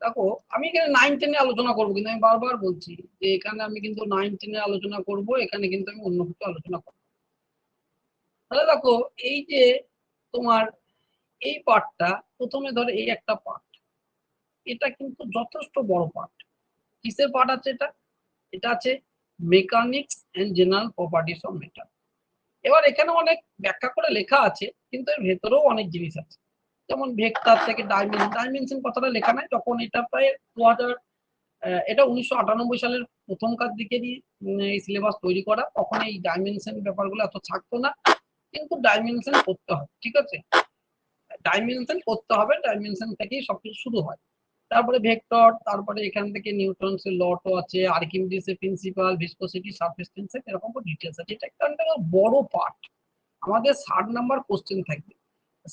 দেখো আমি এখানে 9-10 আলোচনা করবো, কিন্তু আমি বারবার বলছি যে এখানে আমি কিন্তু 9-10 আলোচনা করব, এখানে কিন্তু আমি অন্য কিছু আলোচনা করবো। তাহলে দেখো এই যে তোমার এই পার্টটা, প্রথমে ধরো এই একটা পার্ট, এটা কিন্তু যথেষ্ট বড় পার্ট। কিসের পার্ট আছে এটা? এটা আছে mechanics and general properties of metal. এবার এখানে অনেক ব্যাখ্যা করে লেখা আছে, কিন্তু এর ভেতরেও অনেক জিনিস আছে, যেমন ভেক্টর থেকে ডাইমেনশন কথাটা লেখা নাই, তখন এটা প্রায় 2000 এটা 1998 সালের প্রথমকার দিকেরই এই সিলেবাস তৈরি করা, তখন এই ডাইমেনশন ব্যাপারগুলো এত থাকতো না, কিন্তু ডাইমেনশন করতে হবে, ঠিক আছে, ডাইমেনশন করতে হবে, ডাইমেনশন থেকেই সবকিছু শুরু হয়। তারপরে ভেক্টর, তারপরে এখান থেকে নিউটনস লটো আছে, আর্কিমিডিসের প্রিন্সিপাল, ভিসকোসিটি, সারফেস টেন্সর, এরকম ডিটেলস আছে। এটা একটা বড় পার্ট। আমাদের 60 নাম্বার কোশ্চেন থাকবে,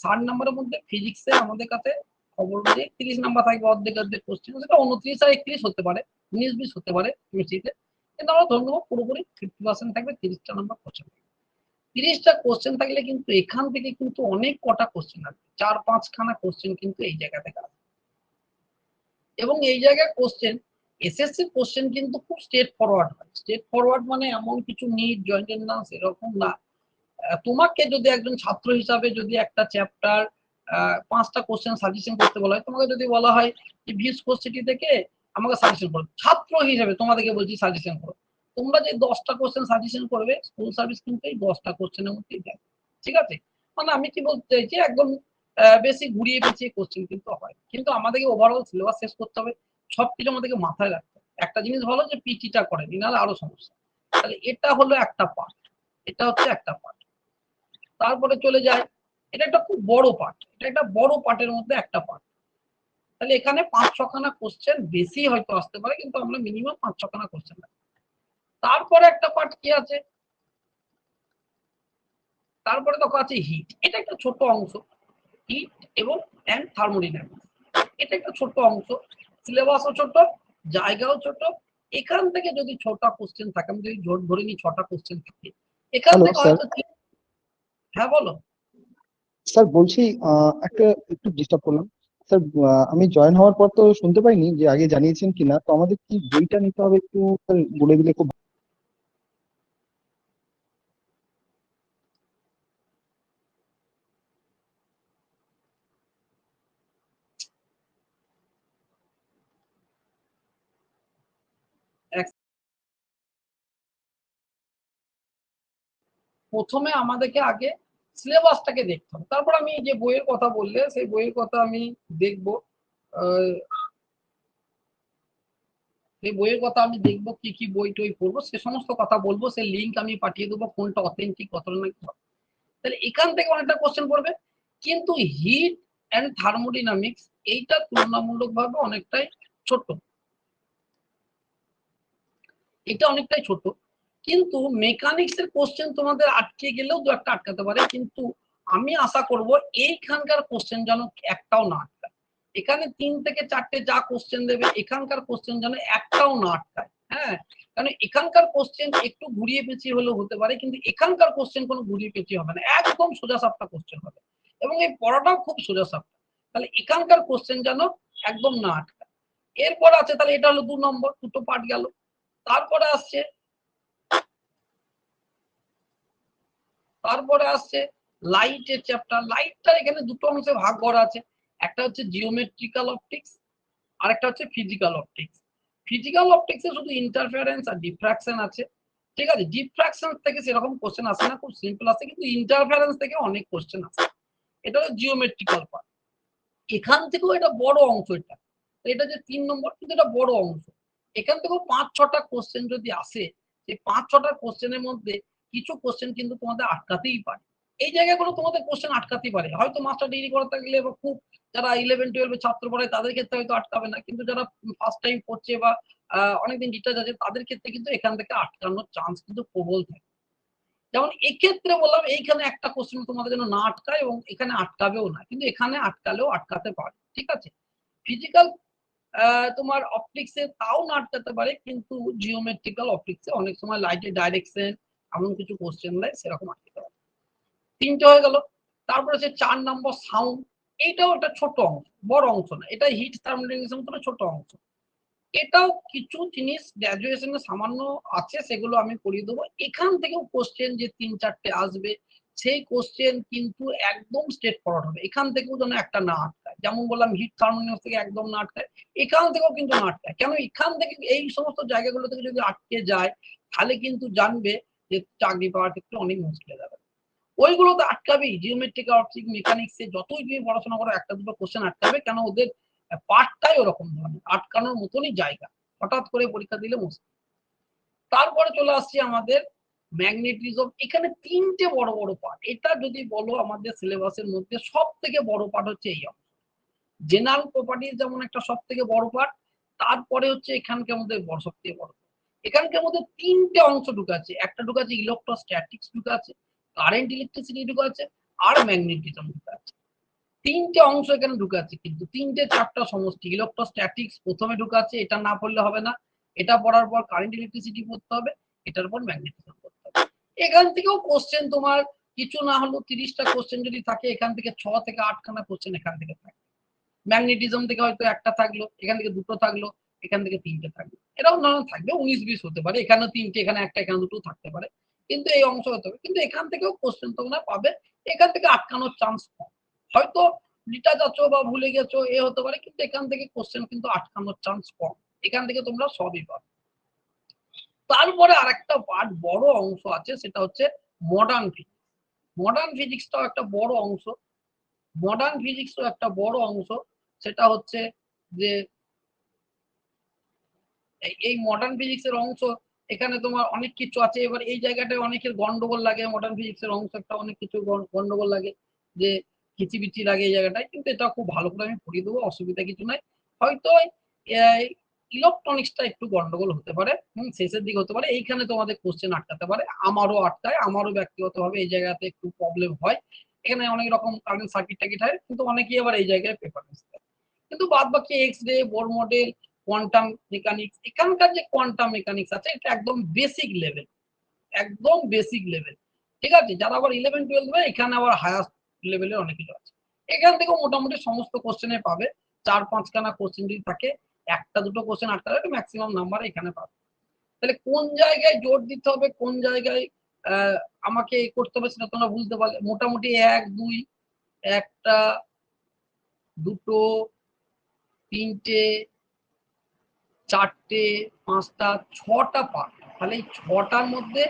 60 নাম্বারের মধ্যে ফিজিক্সে আমাদের কাছে খবর যে 30 নাম্বার থাকবে, অর্ধেক অর্ধেক কোশ্চেন, সেটা 29 আর 31 হতে পারে, 19-20 হতে পারে কেমিস্ট্রিতে, কিন্তু আমরা ধরে নেবো পুরোপুরি 50% থাকবে, 30টা নাম্বার কোশ্চেন। 30টা কোশ্চেন থাকলে কিন্তু এখান থেকে কিন্তু অনেক কটা কোশ্চেন আসবে, 4-5 খানা কোশ্চেন কিন্তু এই জায়গা থেকে আসবে। এবং এই জায়গায় কোশ্চেন, এসএসসি কোশ্চেন কিন্তু খুব স্ট্রেট ফরওয়ার্ড হয়। স্ট্রেট ফরওয়ার্ড মানে এমন কিছু নিট জয়েন্ট এন্ট্রান্স এরকম না। তোমাকে যদি একজন ছাত্র হিসাবে যদি একটা চ্যাপ্টার 5টা কোশ্চেন সাজেশন করতে বলা হয়, তোমাকে যদি বলা হয় যে ভিসকোসিটি থেকে আমাকে সাজেশন করো, ছাত্র হিসেবে তোমাদেরকে বলছি সাজেশন করো, তোমরা যে 10টা কোশ্চেন সাজেশন করবে, স্কুল সার্ভিস কিন্তু এই 10টা কোশ্চেনের মধ্যেই দেয়, ঠিক আছে। মানে আমি কি বলতে চাইছি, একদম বেশি ঘুরিয়ে পেঁচিয়ে কোশ্চেন কিন্তু হয়, কিন্তু আমাদেরকে ওভারঅল সিলেবাস শেষ করতে হবে, সবকিছু আমাদেরকে মাথায় রাখতে হবে। একটা জিনিস ভালো যে পিটিটা করেনি, নাহলে আরো সমস্যা। তাহলে এটা হলো একটা পার্ট, এটা হচ্ছে একটা পার্ট। তারপরে চলে যায়, এটা একটা খুব বড় পার্ট, এটা একটা বড় পার্টের মধ্যে একটা পার্ট। তাহলে এখানে 5-6 খানা কোশ্চেন বেশি হয়তো আসতে পারে, কিন্তু আমরা মিনিমাম 5-6 খানা কোশ্চেন। তারপরে একটা পার্ট কি আছে, তারপরে দেখো আছে হিট। এটা একটা ছোট অংশ, হিট এবং এন্ড থার্মোডাইনামিক্স, এটা একটা ছোট অংশ, সিলেবাসও ছোট, জায়গাও ছোট। এখান থেকে যদি 6টা কোশ্চেন থাকে, আমি যদি ধরে নিই 6টা কোশ্চেন থাকে, এখান থেকে হয়তো হ্যাঁ বলো স্যার। বলছি একটা একটু ডিস্টার্ব করলাম স্যার। আমি জয়েন হওয়ার পর তো শুনতে পাইনি যে আগে জানিয়েছেন কিনা, তো আমাদের কি বইটা নিতে হবে একটু স্যার বলে দিলে খুব। প্রথমে আমাদেরকে আগে সিলেবাসটাকে দেখতে হবে, তারপর আমি যে বইয়ের কথা বললে সেই বইয়ের কথা আমি দেখব, সেই বইয়ের কথা আমি দেখবো, কি কি বই টই পড়বো, সে সমস্ত কথা বলবো, সেই লিঙ্ক আমি পাঠিয়ে দেবো, কোনটা অথেন্টিক কতটা নাকি। তাহলে এখান থেকে অনেকটা কোশ্চেন পড়বে, কিন্তু হিট অ্যান্ড থার্মোডাইনামিক্স এইটা তুলনামূলকভাবে অনেকটাই ছোট, এটা অনেকটাই ছোট। কিন্তু মেকানিক্স এর কোশ্চেন তোমাদের আটকে গেলেও 2-একটা আটকাতে পারে, কিন্তু আমি আশা করব এইখানকার কোশ্চেন যেন একটাও না আটকায়। এখানে 3 থেকে 4টে যা কোশ্চেন দেবে, এখানকার কোশ্চেন যেন একটাও না আটকায়। হ্যাঁ, কারণ এখানকার কোশ্চেন একটু ঘুরিয়ে পেঁচিয়ে হলেও হতে পারে, কিন্তু এখানকার কোশ্চেন কোনো ঘুরিয়ে পেঁচিয়ে হবে না, একদম সোজা সাপটা কোশ্চেন হবে, এবং এই পড়াটাও খুব সোজা সাপটা। তাহলে এখানকার কোশ্চেন যেন একদম না আটকায়। এরপর আছে, তাহলে এটা হলো 2 নম্বর, দুটো পার্ট গেল। তারপরে আসছে লাইটের চ্যাপ্টার। লাইটটা এখানে দুটো অংশে ভাগ করা আছে, একটা হচ্ছে জিওমেট্রিক্যাল অপটিক্স, আর একটা হচ্ছে ফিজিক্যাল অপটিক্স। ফিজিক্যাল অপটিক্সে শুধু ইন্টারফারেন্স আর ডিফ্রাকশন আছে, ঠিক আছে। ডিফ্রাকশন থেকে সেরকম কোশ্চেন আসে না, খুব সিম্পল আসে, কিন্তু ইন্টারফারেন্স থেকে অনেক কোশ্চেন আসে। এটা হলো জিওমেট্রিক্যাল পার্ট, এখান থেকেও এটা বড় অংশ। এটা যে 3 নম্বর, কিন্তু এটা বড় অংশ। এখান থেকেও 5-6টা কোশ্চেন যদি আসে, সেই 5-6টা কোশ্চেনের মধ্যে কিছু কোশ্চেন কিন্তু তোমাদের আটকাতেই পারে। এই জায়গাগুলো তোমাদের কোশ্চেন আটকাতেই পারে, হয়তো মাস্টার ডিগ্রি করতে গেলে বা খুব যারা 11-12 ছাত্র পড়ে তাদের ক্ষেত্রে হয়তো আটকাবে না, কিন্তু যারা ফার্স্ট টাইম পড়ছে বা অনেকদিন ডিটেলস আছে তাদের ক্ষেত্রে কিন্তু এখান থেকে আটকানোর চান্স কিন্তু প্রবল থাকে। যেমন এক্ষেত্রে বললাম, এইখানে একটা কোশ্চেন তোমাদের যেন না আটকায়, এবং এখানে আটকাবেও না, কিন্তু এখানে আটকালেও আটকাতে পারে, ঠিক আছে। ফিজিক্যাল তোমার অপটিক্সে তাও না আটকাতে পারে, কিন্তু জিওমেট্রিক্যাল অপটিক্সে অনেক সময় লাইটের ডাইরেকশন এমন কিছু কোশ্চেন দেয়, সেরকম আটকাতে পারে। 3টে হয়ে গেল। তারপরে হচ্ছে 4 নম্বর সাউন্ড। এইটাও একটা ছোট অংশ, বড় অংশ না, এটা হিট থার্মোডাইনামিক্সের মতো ছোট অংশ। এটাও কিছু জিনিস গ্র্যাজুয়েশনে সামান্য আছে, সেগুলো আমি করিয়ে দেবো। এখান থেকেও কোশ্চেন যে ৩-৪টে আসবে, সেই কোশ্চেন কিন্তু একদম স্ট্রেট ফরওয়ার্ড হবে। এখান থেকেও যেন একটা না আটকায়, যেমন বললাম হিট থার্মোডাইনামিক্স থেকে একদম না আটকায়, এখান থেকেও কিন্তু না আটকায়। কেন এখান থেকে এই সমস্ত জায়গাগুলো থেকে যদি আটকে যায়, তাহলে কিন্তু জানবে যে চাকরি পাওয়ার ক্ষেত্রে অনেক মুশকিল হয়ে যাবে। ওইগুলো তো আটকাবেই, জিওমেট্রিক অপটিক মেকানিক্সে যতই তুমি পড়াশোনা করো একটা দুটো কোশ্চেন আটকাবে, কেন ওদের পার্টটাই ওরকম ধরনের, আটকানোর মতনই জায়গা, হঠাৎ করে পরীক্ষা দিলে মুশকিল। তারপরে চলে আসছি আমাদের ম্যাগনেটিজম। এখানে ৩টে বড় বড় পার্ট। এটা যদি বলো আমাদের সিলেবাসের মধ্যে সব থেকে বড় পার্ট হচ্ছে এই অংশ। জেনারেল প্রপার্টিজ যেমন একটা সব থেকে বড় পার্ট, তারপরে হচ্ছে এখানকার মধ্যে সব থেকে বড়। এখানকার মধ্যে ৩টে অংশ ঢুকাচ্ছে, একটা ঢুকাচ্ছে ইলেকট্রোস্ট্যাটিক্স ঢুকাচ্ছে, কারেন্ট ইলেকট্রিসিটি ঢুকাচ্ছে, আর ম্যাগনেটিজম ঢুকাচ্ছে। ৩টে অংশ এখানে ঢুকাচ্ছে, কিন্তু ৩টে ৪টা সমষ্টি। ইলেকট্রোস্ট্যাটিক্স প্রথমে ঢুকাচ্ছে, এটা না পড়লে হবে না। এটা পড়ার পর কারেন্ট ইলেকট্রিসিটি পড়তে হবে, এটার পর ম্যাগনেটিজম পড়তে হবে। এখান থেকেও কোশ্চেন তোমার কিছু না হলেও ৩০টা কোশ্চেন যদি থাকে, এখান থেকে ৬ থেকে ৮খানা কোশ্চেন এখান থেকে থাকে। ম্যাগনেটিজম থেকে হয়তো একটা থাকলো, এখান থেকে দুটো থাকলো, এখান থেকে ৩টে থাকলো, এরকম ধরনের থাকবে। ১৯-২০ হতে পারে, এখানে ৩টে, এখানে একটা, এখানে দুটো থাকতে পারে, কিন্তু এই অংশ হতে হবে। কিন্তু এখান থেকেও কোশ্চেন তোমরা পাবে, এখান থেকে আটকানোর চান্স কম। হয়তো লিটা যাচ্ছ বা ভুলে গেছো এ হতে পারে, কিন্তু এখান থেকে কোশ্চেন কিন্তু আটকানোর চান্স কম। এখান থেকে তোমরা সবই পাবে। তারপরে আরেকটা পার্ট বড় অংশ আছে, সেটা হচ্ছে মডার্ন ফিজিক্স। মডার্ন ফিজিক্সটাও একটা বড় অংশ। মডার্ন ফিজিক্সও একটা বড় অংশ, সেটা হচ্ছে যে এই মডার্ন ফিজিক্স এর অংশ। এখানে তোমার অনেক কিছু আছে। এবার এই জায়গাটায় অনেকের গন্ডগোল লাগে, মডার্ন ফিজিক্স এর অংশ একটা অনেক কিছু গন্ডগোল লাগে, যে কিচিবিচি লাগে এই জায়গাটায়, কিন্তু এটা খুব ভালো করে আমি পড়িয়ে দেবো, অসুবিধা কিছু নাই। হয়তো ইলেকট্রনিক্সটা একটু গন্ডগোল হতে পারে, শেষের দিকে হতে পারে, এইখানে তোমাদের কোশ্চেন আটকাতে পারে, আমারও আটকায়, আমারও ব্যক্তিগতভাবে এই জায়গাতে একটু প্রবলেম হয়। এখানে অনেক রকম কারেন্ট সার্কিট টার্কিট হয়, কিন্তু অনেকেই আবার এই জায়গায় প্রেফারেন্স দেয়। কিন্তু বাদ বাকি X ray, Bohr model, quantum mechanics, এখানকার যে কোয়ান্টাম মেকানিক্স আছে, এটা একদম বেসিক লেভেল, একদম বেসিক লেভেল। ঠিক আছে, যারা আবার 11-12 এখানে আবার হায়ার লেভেলের অনেক কিছু আছে। এখান থেকেও মোটামুটি সমস্ত কোশ্চেনে পাবে। ৪-৫খানা কোশ্চেন যদি থাকে, একটা দুটো কোশ্চেন আটকালে ম্যাক্সিমাম নাম্বার এখানে পাবে। তাহলে কোন জায়গায় জোর দিতে হবে, কোন জায়গায় আমাকে করতে হবে, সেটা তোমরা বুঝতে পারলে। মোটামুটি ১, ২, একটা, দুটো, তিনটে, চারটে, পাঁচটা, ৬টা পার্ট। তাহলে এই ৬টার মধ্যে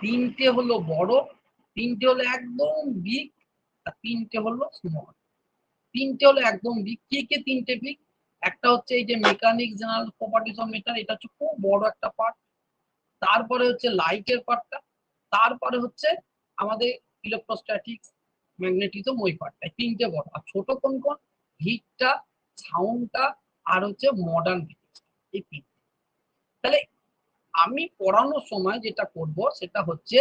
৩টে হলো বড়, ৩টে হলো একদম বিগ, আর ৩টে হলো স্মল। ৩টে হলো একদম বিগ। কে কে ৩টে বিগ? একটা হচ্ছে এই যে মেকানিক্স জেনারেল প্রপার্টিজ অফ মেটার, এটা হচ্ছে খুব বড় একটা পার্ট। তারপরে হচ্ছে লাইটের পার্টটা, তারপরে হচ্ছে আমাদের ইলেকট্রোস্ট্যাটিক্স, ম্যাগনেটিজম, ওই পার্টটা। ৩টে বড়। আর ছোট কোন কোন? হিটটা, সাউন্ডটা, আর হচ্ছে মডার্ন ফিজিক্স। এই ৩টে। তাহলে আমি পড়ানোর সময় যেটা করব সেটা হচ্ছে,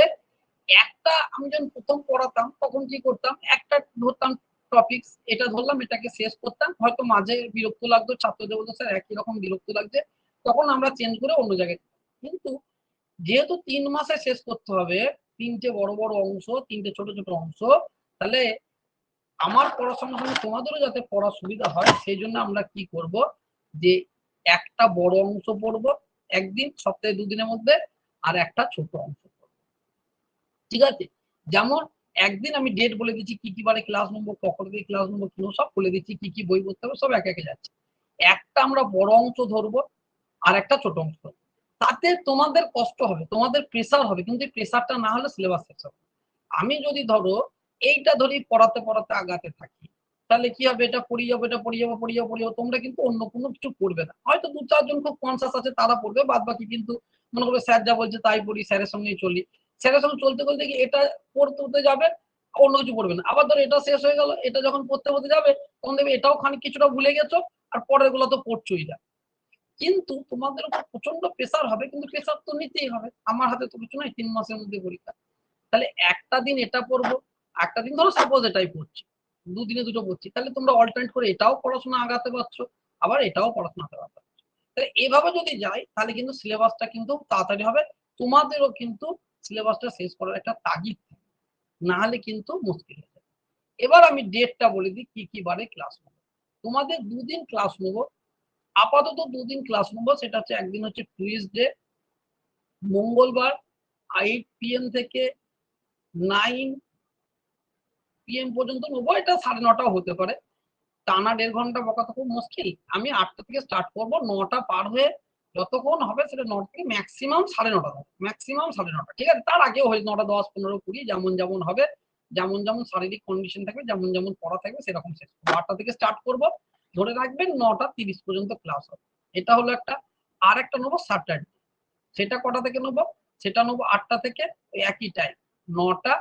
একটা আমি যখন প্রথম পড়াতাম তখন কি করতাম, একটা ধরতাম টপিকস, এটা ধরলাম, এটাকে শেষ করতাম, হয়তো মাঝে বিরক্ত লাগতো, ছাত্রদের বলতো স্যার একই রকম বিরক্ত লাগছে, তখন আমরা চেঞ্জ করে অন্য জায়গায়। কিন্তু যেহেতু ৩ মাসে শেষ করতে হবে, ৩টে বড় বড় অংশ, ৩টে ছোট ছোট অংশ, তাহলে আমার পড়ার সঙ্গে সঙ্গে তোমাদেরও যাতে পড়ার সুবিধা হয়, সেই জন্য আমরা কি করব, যে একটা বড় অংশ পড়বো একদিন, সপ্তাহে ২ দিনের মধ্যে, আর একটা ছোট অংশ পড়বো। ঠিক আছে, যেমন একদিন আমি ডেট বলে দিচ্ছি, কি কি বারে ক্লাস নেবো, কখন থেকে ক্লাস নেবো, কিনো সব বলে দিচ্ছি, কি কি বই পড়তে হবে সব একে একে যাচ্ছে। একটা আমরা বড় অংশ ধরবো, আর একটা ছোট অংশ ধরবো। তাতে তোমাদের কষ্ট হবে, তোমাদের প্রেসার হবে, কিন্তু এই প্রেসারটা না হলে সিলেবাস শেষ হবে। আমি যদি ধরো এইটা ধরি পড়াতে পড়াতে আগাতে থাকি, তাহলে কি হবে, এটা পড়িয়ে যাবো, এটা পড়িয়ে যাবো, পড়িয়ে যাবো, পড়িয়ে যাবো, তোমরা কিন্তু অন্য কোনো কিছু পড়বে না। হয়তো ২-৪ জন খুব কনসাস আছে, তারা পড়বে, বাদ বাকি কিন্তু মনে করবে স্যার যা বলছে তাই পড়ি, স্যারের সঙ্গেই চলি। স্যারের সঙ্গে চলতে চলতে কি এটা পড়তে যাবে, অন্য কিছু পড়বে না। আবার ধরো এটা শেষ হয়ে গেল, এটা যখন পড়তে যাবে, তখন দেখবে এটাও খানিক কিছুটা ভুলে গেছো, আর পরের গুলো তো পড়ছোই না। কিন্তু তোমাদের উপর প্রচন্ড প্রেসার হবে, কিন্তু প্রেসার তো নিতেই হবে, আমার হাতে তো কিছু নাই, ৩ মাসের মধ্যে পরীক্ষা। তাহলে একটা দিন এটা পড়বো, একটা দিন ধরো সাপোজ এটাই পড়ছি, ২ দিনে দুটো পড়ছি, তাহলে তোমরা অল্টারনেট করে এটাও পড়াশোনা আগাতে পারছো, আবার এটাও পড়াশোনা আগাতে পারছো। তাহলে এভাবে যদি যাই, তাহলে কিন্তু সিলেবাসটা কিন্তু তাড়াতাড়ি হবে, তোমাদেরও কিন্তু সিলেবাসটা শেষ করার একটা তাগিদ, না হলে কিন্তু মুশকিল হয়ে যাবে। এবার আমি ডেটটা বলে দিই কি কি বারে ক্লাস নেবো। তোমাদের দুদিন ক্লাস নেবো, আপাতত দুদিন ক্লাস নেবো। সেটা হচ্ছে একদিন হচ্ছে টুইসডে মঙ্গলবার 8 PM থেকে 9 PM পর্যন্ত নেবো। এটা 9:30 হতে পারে, টানা 1.5 ঘন্টা বকা তো খুব মুশকিল। আমি 8টা থেকে স্টার্ট করবো, 9টা পার হয়ে যতক্ষণ হবে সেটা 9টা থেকে ম্যাক্সিমাম 9:30, ম্যাক্সিমাম 9:30, ঠিক আছে? তার আগেও হয় 9টা 10, 15, 20, যেমন যেমন হবে, যেমন যেমন শারীরিক কন্ডিশন থাকবে, যেমন যেমন পড়া থাকবে সেরকম শেষ করবো। 8টা থেকে স্টার্ট করবো, ধরে রাখবেন 9:30 পর্যন্ত ক্লাস হবে। এটা হলো একটা। আর একটা নেবো স্যাটারডে, সেটা কটা থেকে নেবো? সেটা নেবো 8টা থেকে, ওই একই টাইম 9টা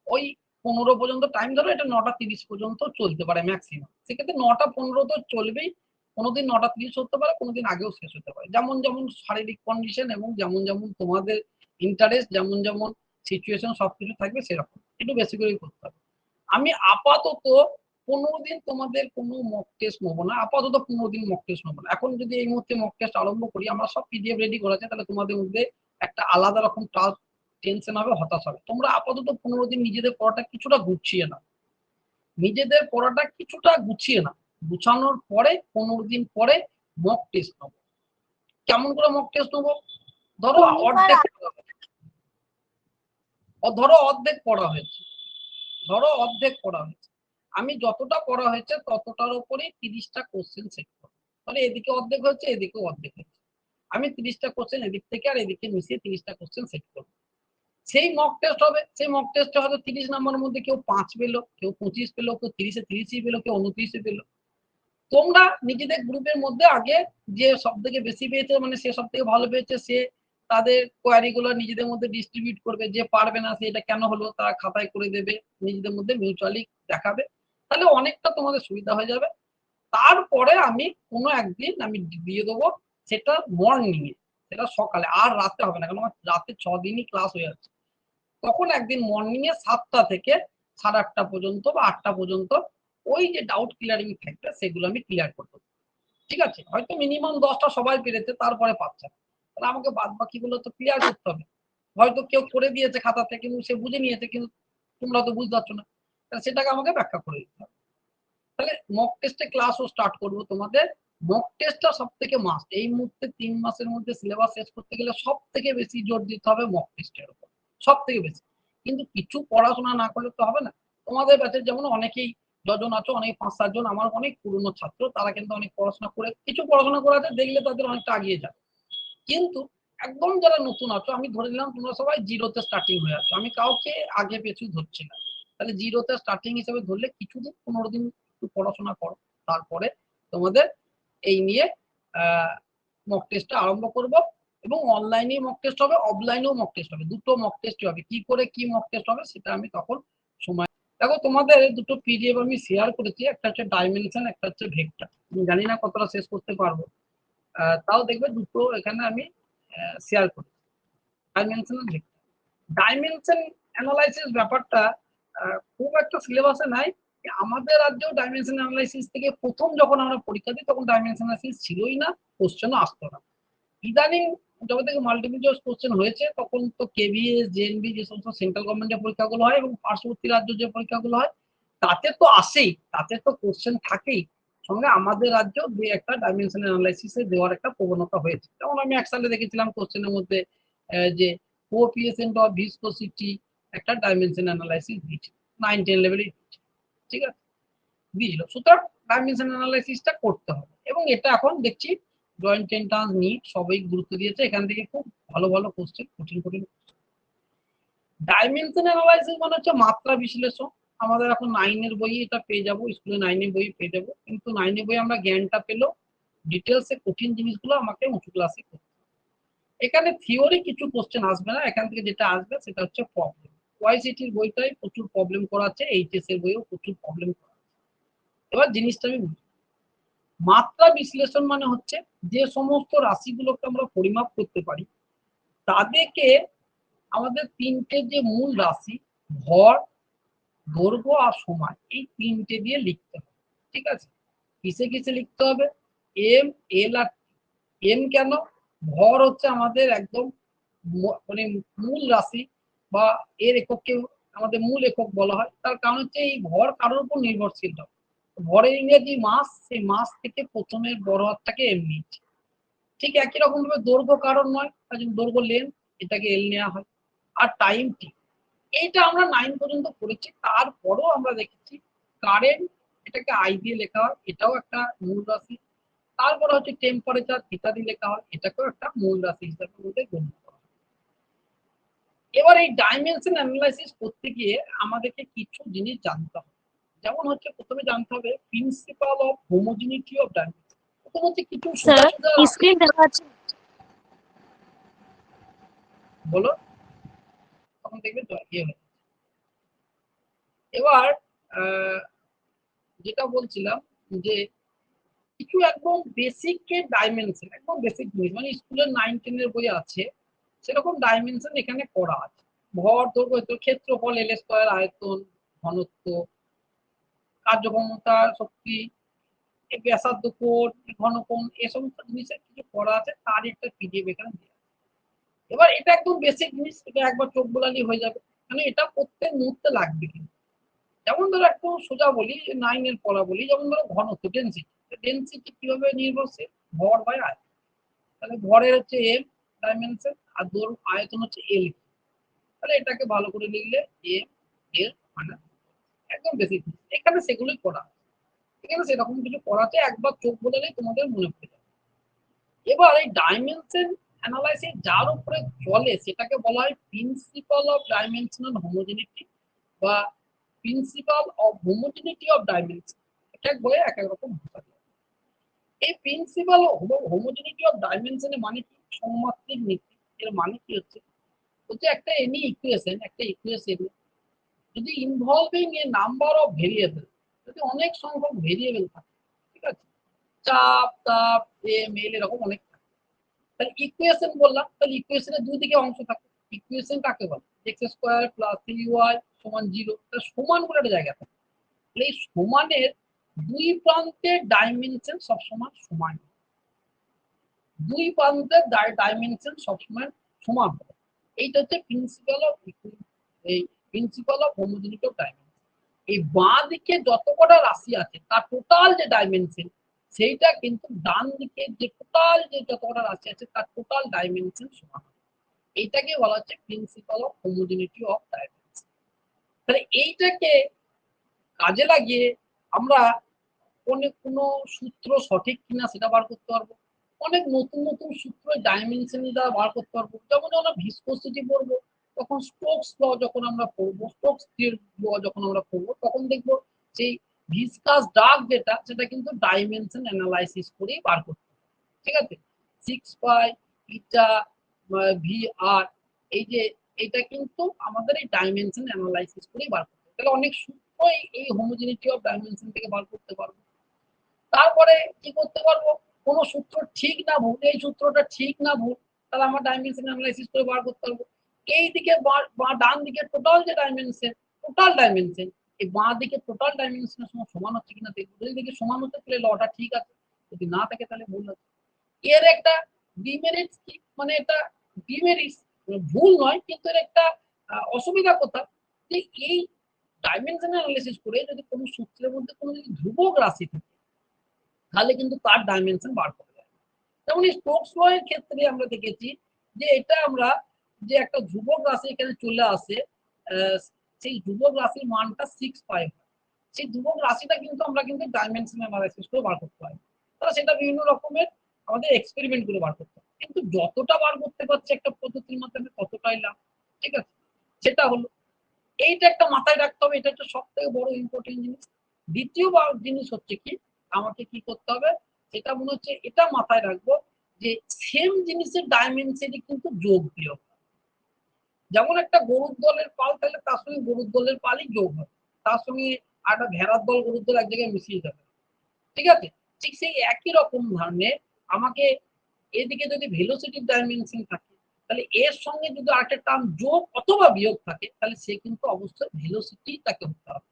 ওই 15 পর্যন্ত টাইম ধরো, এটা 9:30 পর্যন্ত চলতে পারে ম্যাক্সিমাম। সেক্ষেত্রে 9:15 তো চলবেই, কোনোদিন 9:30 হতে পারে, কোনোদিন আগেও শেষ হতে পারে, যেমন যেমন শারীরিক কন্ডিশন এবং যেমন যেমন তোমাদের ইন্টারেস্ট, যেমন যেমন সিচুয়েশন সবকিছু থাকবে সেরকম একটু বেশি করেই করতে হবে। আমি আপাতত 15 দিন তোমাদের কোনো মক টেস্ট নেবো না, আপাতত 15 দিন মক টেস্ট নেবো না। এখন যদি এই মুহূর্তে মক টেস্ট আরম্ভ করি, আমরা সব পিডিএফ রেডি করা আছে, তাহলে তোমাদের মধ্যে একটা আলাদা রকম টেনশন হবে, হতাশ হবে। তোমরা আপাতত 15 দিন নিজেদের পড়াটা কিছুটা গুছিয়ে নাও, নিজেদের পড়াটা কিছুটা গুছিয়ে নাও। গুছানোর পরে 15 দিন পরে মক টেস্ট নেবো। কেমন করে মক টেস্ট নেবো? ধরো অর্ধেক পড়া হয়েছে, ধরো অর্ধেক পড়া হয়েছে, আমি যতটা পড়া হয়েছে ততটার উপরে 30টা কোশ্চেন সেট করবো। তাহলে এদিকে অর্ধেক হচ্ছে, এদিকেও অর্ধেক হচ্ছে, আমি 30টা কোশ্চেন এদিক থেকে আর এদিকে মিশিয়ে 30টা কোশ্চেন সেট করবো। সেই মক টেস্ট হবে, সেই মক টেস্টে হয়তো 30 নম্বরের মধ্যে কেউ 5 পেলো, কেউ 25 পেলো, কেউ 30-এ 30ই পেলো, কেউ 29-এ পেলো। তোমরা নিজেদের গ্রুপের মধ্যে আগে যে সব থেকে বেশি পেয়েছে, মানে সে সব থেকে ভালো পেয়েছে, সে তাদের কোয়ারি গুলো নিজেদের মধ্যে ডিস্ট্রিবিউট করবে। যে পারবে না, সে এটা কেন হলো তারা খাতায় করে দেবে, নিজেদের মধ্যে মিউচুয়ালি দেখাবে, তাহলে অনেকটা তোমাদের সুবিধা হয়ে যাবে। তারপরে আমি কোনো একদিন আমি দিয়ে দেবো, সেটা মর্নিং এ, সেটা সকালে, আর রাতে হবে না, কারণ আমার রাতে 6 দিনই ক্লাস হয়ে যাচ্ছে। তখন একদিন মর্নিং এ 7টা থেকে 8:30 পর্যন্ত বা 8টা পর্যন্ত ওই যে ডাউট ক্লিয়ারিং থাকবে সেগুলো আমি ক্লিয়ার করবো। ঠিক আছে? হয়তো মিনিমাম 10টা সবাই পেরেছে, তারপরে পাচ্ছে না, তাহলে আমাকে বাদ বাকিগুলো তো ক্লিয়ার করতে হবে। হয়তো কেউ করে দিয়েছে খাতাতে, কিন্তু সে বুঝে নিয়েছে, কিন্তু তোমরা তো বুঝতে পারছো না, সেটাকে আমাকে ব্যাখ্যা করে দিতে হবে। তাহলে মক টেস্টে ক্লাসও স্টার্ট করবো তোমাদের। মক টেস্টটা সব থেকে মাস্ট। এই মুহূর্তে 3 মাসের মধ্যে সিলেবাস শেষ করতে গেলে সব থেকে বেশি জোর দিতে হবে মক টেস্টের উপর, সব থেকে বেশি। কিন্তু কিছু পড়াশোনা না করলে তো হবে না। তোমাদের ব্যাচের যেমন অনেকেই যজন আছো, অনেক 5-7 জন আমার অনেক পুরনো ছাত্র, তারা কিন্তু অনেক পড়াশোনা করে, কিছু পড়াশোনা করাতে দেখলে তাদের অনেকটা আগিয়ে যায়। কিন্তু একদম যারা নতুন আছো, আমি ধরে নিলাম তোমরা সবাই জিরোতে স্টার্টিং হয়ে আছো, আমি কাউকে আগে পেছু ধরছি না, তাহলে জিরোতে স্টার্টিং হিসেবে ধরলে কিছুদিন 15 দিন একটু পড়াশোনা করো, তারপরে তোমাদের এই নিয়ে মক টেস্টটা আরম্ভ করব। এবং অনলাইনে মক টেস্ট হবে, অফলাইনেও মক টেস্ট হবে, দুটো মক টেস্ট হবে। কি করে কি মক টেস্ট হবে সেটা আমি তখন সময়, দেখো তোমাদের দুটো পিডিএফ আমি শেয়ার করেছি, একটা হচ্ছে ডাইমেনশন, একটা হচ্ছে ভেক্টর। আমি জানি না কতটা শেষ করতে পারবো, তাও দেখবে দুটো এখানে আমি শেয়ার করি, ডাইমেনশন আর ভেক্টর। ডাইমেনশন অ্যানালাইসিস ব্যাপারটা খুব একটা সিলেবাসে নাই। আমাদের রাজ্যেও ডাইমেনশন অ্যানালাইসিস থেকে প্রথম যখন আমরা পরীক্ষা দিই, তখন ডাইমেনশন অ্যানালাইসিস ছিলই না, কোশ্চেনও আসতো না। ইদানিং যবে থেকে মাল্টিপল চয়েস কোশ্চেন হয়েছে, তখন তো কেভিএস, জেএনবি, যে সমস্ত সেন্ট্রাল গভর্নমেন্টের পরীক্ষাগুলো হয় এবং পার্শ্ববর্তী রাজ্য যে পরীক্ষাগুলো হয়, তাতে তো আসেই, তাতে তো কোশ্চেন থাকেই। সঙ্গে আমাদের রাজ্যেও দু একটা ডাইমেনশন অ্যানালাইসিসে দেওয়ার একটা প্রবণতা হয়েছে। যেমন আমি এক সালে দেখেছিলাম কোশ্চেনের মধ্যে যে কোএফিসিয়েন্ট অফ ভিসকোসিটি একটা ডাইমেনশন অ্যানালাইসিস দিয়েছে, 9-10 লেভেলে, ঠিক আছে, দিয়েছিল। সুতরাং ডাইমেনশন অ্যানালাইসিসটা করতে হবে, এবং এটা এখন দেখছি জয়েন্ট এন্ট্রান্স, নিট সবাই গুরুত্ব দিয়েছে, এখান থেকে খুব ভালো ভালো কোশ্চেন, কঠিন কঠিন। ডাইমেনশন অ্যানালাইসিস মানে হচ্ছে মাত্রা বিশ্লেষণ। আমাদের এখন 9-এর বই এটা পেয়ে যাবো, স্কুলে 9-এর বই পেয়ে যাবো, কিন্তু 9-এর বই আমরা জ্ঞানটা পেলেও ডিটেলসে কঠিন জিনিসগুলো আমাকে উঁচু ক্লাসে করতে। এখানে থিওরি কিছু কোশ্চেন আসবে না, এখান থেকে যেটা আসবে সেটা হচ্ছে প্রবলেম। ওয়াইসিটির বইটাই প্রচুর প্রবলেম করাচ্ছে, এইচএস এর বইও প্রচুর প্রবলেম করাচ্ছে। এবার জিনিসটা আমি বুঝি, মাত্রা বিশ্লেষণ মানে হচ্ছে যে সমস্ত রাশিগুলোকে আমরা পরিমাপ করতে পারি, তাদেরকে আমাদের 3টে যে মূল রাশি, ভর, দৈর্ঘ্য আর সময়, এই 3টে দিয়ে লিখতে হবে। ঠিক আছে? কিসে কিসে লিখতে হবে? এম, এল আর এম। কেন? ভর হচ্ছে আমাদের একদম মানে মূল রাশি, বা এর এককে আমাদের মূল একক বলা হয়। তার কারণ হচ্ছে এই ভর কারোর উপর নির্ভরশীল নয়। ভরের ইংরেজি মাস, সেই মাস থেকে প্রথমে বড় হাতটাকে এম নিচ্ছে। ঠিক একই রকম ভাবে দৈর্ঘ্য কারণ নয়, তার জন্য দৈর্ঘ্য লেন্থ এটাকে এল নেওয়া হয়। আর টাইম টি, এইটা আমরা 9 পর্যন্ত পড়েছি। তারপরও আমরা দেখেছি কারেন্ট এটাকে আই দিয়ে লেখা হয়, এটাও একটা মূল রাশি। তারপরে হচ্ছে টেম্পারেচার থিটা দিয়ে লেখা হয়, এটাকেও একটা মূল রাশি হিসাবে মধ্যে গণ্য করা হয়। এবার এই ডাইমেনশন অ্যানালাইসিস করতে গিয়ে আমাদেরকে কিছু জিনিস জানতে হবে। যেমন হচ্ছে প্রথমে জানতে হবে principal of homogeneity of dimension. প্রথম হচ্ছে কিছু সোজা স্যার সোজা স্ক্রিন দেখাচ্ছে। বলো, তখন দেখবে ইয়ে হয়ে। এবার যেটা বলছিলাম যে কিছু একদম বেসিক ডাইমেনশন, একদম বেসিক জিনিস, মানে স্কুলের 9-10 এর বই আছে সেরকম ডাইমেনশন এখানে করা আছে। ভর, দৈর্ঘ্য, ক্ষেত্রফল, এল স্কয়ার, আয়তন, ঘনত্ব, কার্যক্ষমতা, শক্তি, ব্যাসার্ধ, কোণ, ঘনকোণ, এই সমস্ত জিনিসের কিছু করা আছে, তার একটা পিডিএফ এখানে দেওয়া আছে। এবার এটা একদম বেসিক জিনিস, এটা একবার চোখ বোলালি হয়ে যাবে, মানে এটা প্রত্যেক মুহূর্তে লাগবে। কিন্তু যেমন ধরো একটু সোজা বলি, 9 এর পড়া বলি, যেমন ধরো ঘনত্ব, ডেনসিটি। ডেনসিটি কিভাবে নির্ভরশীল? ভর বাই আয়তন। তাহলে ভরের হচ্ছে এম ডাইমেনশন, আর আয়তন হচ্ছে এল। তাহলে এটাকে ভালো করে লিখলে এম এল মানে একদম বেসিক। এখানে সেগুলোই করা, এখানে সেরকম কিছু করাতে একবার চোখ বোলালেই তোমাদের মনে পড়ে যাবে। এবার এই ডাইমেনশন অ্যানালাইসিস যার উপরে চলে সেটাকে বলা হয় প্রিন্সিপাল অফ ডাইমেনশনাল হোমোজেনিটি বা principal of homogeneity of dimension. এক এক বইয়ে এক এক রকম ভাষা দেওয়া। এই প্রিন্সিপাল হোমোজেনিটি অফ ডাইমেনশনের মানে কি? সমমাত্রিক নীতি। এর মানে কি হচ্ছে একটা এনি ইকুয়েশন, একটা ইকুয়েশন যদি involving A number of variable, যদি অনেক সংখ্যক ভেরিয়েবল থাকে, ঠিক আছে, চাপ, তাপ, এম, এল এরকম অনেক থাকে, তাহলে ইকুয়েশন বললাম, তাহলে ইকুয়েশনের দুই দিকে অংশ থাকে। ইকুয়েশন কাকে বলে? এক্স স্কয়ার প্লাস 3y সমান 0, তাহলে সমান করে একটা জায়গা থাকে। তাহলে এই সমানের দুই প্রান্তের ডাইমেনশন সবসময় সমান, দুই প্রান্তের ডাইমেনশন সবসময় সমান হবে। এইটা হচ্ছে প্রিন্সিপাল অফ এই principal of homogeneity of dimension. এই বাঁ দিকে যত কটা রাশি আছে তার টোটাল যে ডাইমেনশন, সেইটা কিন্তু ডান দিকে যে টোটাল যে যত কটা রাশি আছে তার টোটাল ডাইমেনশন সমান। এইটাকে বলা হচ্ছে principal of homogeneity of dimension. তাহলে এইটাকে কাজে লাগিয়ে আমরা কোনো সূত্র সঠিক কিনা সেটা বার করতে পারবো। অনেক নতুন নতুন সূত্র ডাইমেনশন দ্বারা বার করতে পারবো। যেমন আমরা ভিসকোসিটি পড়বো, তখন স্টোকস ল যখন আমরা পড়বো, স্টোকস ল যখন আমরা পড়বো, তখন দেখবো সেই ভিসকাস ডাক যেটা, সেটা কিন্তু ডাইমেনশন অ্যানালাইসিস করেই বার করতে হবে। ঠিক আছে, 6π ইটা ভি আর, এই যে এটা কিন্তু আমাদের এই ডাইমেনশন অ্যানালাইসিস করেই বার করতে হবে। তাহলে অনেক সূত্র এই হোমোজেনিটি অফ ডাইমেনশন থেকে বার করতে পারবো। তারপরে কি করতে পারবো? কোনো সূত্র ঠিক না ভুল, এই সূত্রটা ঠিক না ভুল, তাহলে আমরা ডাইমেনশন অ্যানালাইসিস করে বার করতে পারবো। এই দিকে বা ডান দিকে টোটাল যে ডাইমেনশন, টোটাল ডাইমেনশন, এই বাঁ দিকে টোটাল ডাইমেনশনের সঙ্গে সমান হচ্ছে কিনা দেখবো। যদি দেখি সমান হচ্ছে তাহলে লটা ঠিক আছে, যদি না থাকে তাহলে ভুল আছে। এর একটা ডিমেরিট কি, মানে এটা ডিমেরিট, ভুল নয়, কিন্তু এর একটা অসুবিধা কথা যে এই ডাইমেনশন অ্যানালাইসিস করে যদি কোনো সূত্রের মধ্যে কোনো যদি ধ্রুবক রাশি থাকে তাহলে কিন্তু তার ডাইমেনশন বার করা যায়। যেমন এই স্টোকস ল এর ক্ষেত্রে আমরা দেখেছি যে এটা আমরা যে একটা ধ্রুবক রাশি এখানে চলে আসে, সেই ধ্রুবক রাশির মানটা 6π, সেই ধ্রুবক রাশিটা কিন্তু আমরা কিন্তু ডাইমেনশন অ্যানালাইসিস করে বার করতে পারি। তাহলে সেটা বিভিন্ন রকমের আমাদের এক্সপেরিমেন্ট করে বার করতে হবে, কিন্তু যতটা বার করতে পারছে একটা পদ্ধতির মাধ্যমে ততটাই লাভ। ঠিক আছে, সেটা হলো, এইটা একটা মাথায় রাখতে হবে, এটা একটা সব থেকে বড় ইম্পর্টেন্ট জিনিস। দ্বিতীয় জিনিস হচ্ছে কি, আমাকে কি করতে হবে, সেটা মনে হচ্ছে এটা মাথায় রাখবো যে সেম জিনিসের ডাইমেনশনই কিন্তু যোগ বিয়োগ। যেমন একটা গরুর দলের পাল, তাহলে তার সঙ্গে গরুর দলের পালই যোগ হবে, তার সঙ্গে একটা ভেড়ার দল গরুর দল এক জায়গায় মিশিয়ে যাবে। ঠিক আছে, ঠিক সেই একই রকম ধরনের আমাকে এদিকে যদি ভেলোসিটির ডাইমেনশন থাকে, তাহলে এর সঙ্গে যদি আরেকটা টার্ম যোগ অথবা বিয়োগ থাকে, তাহলে সে কিন্তু অবশ্যই ভেলোসিটি তাকে হতে হবে।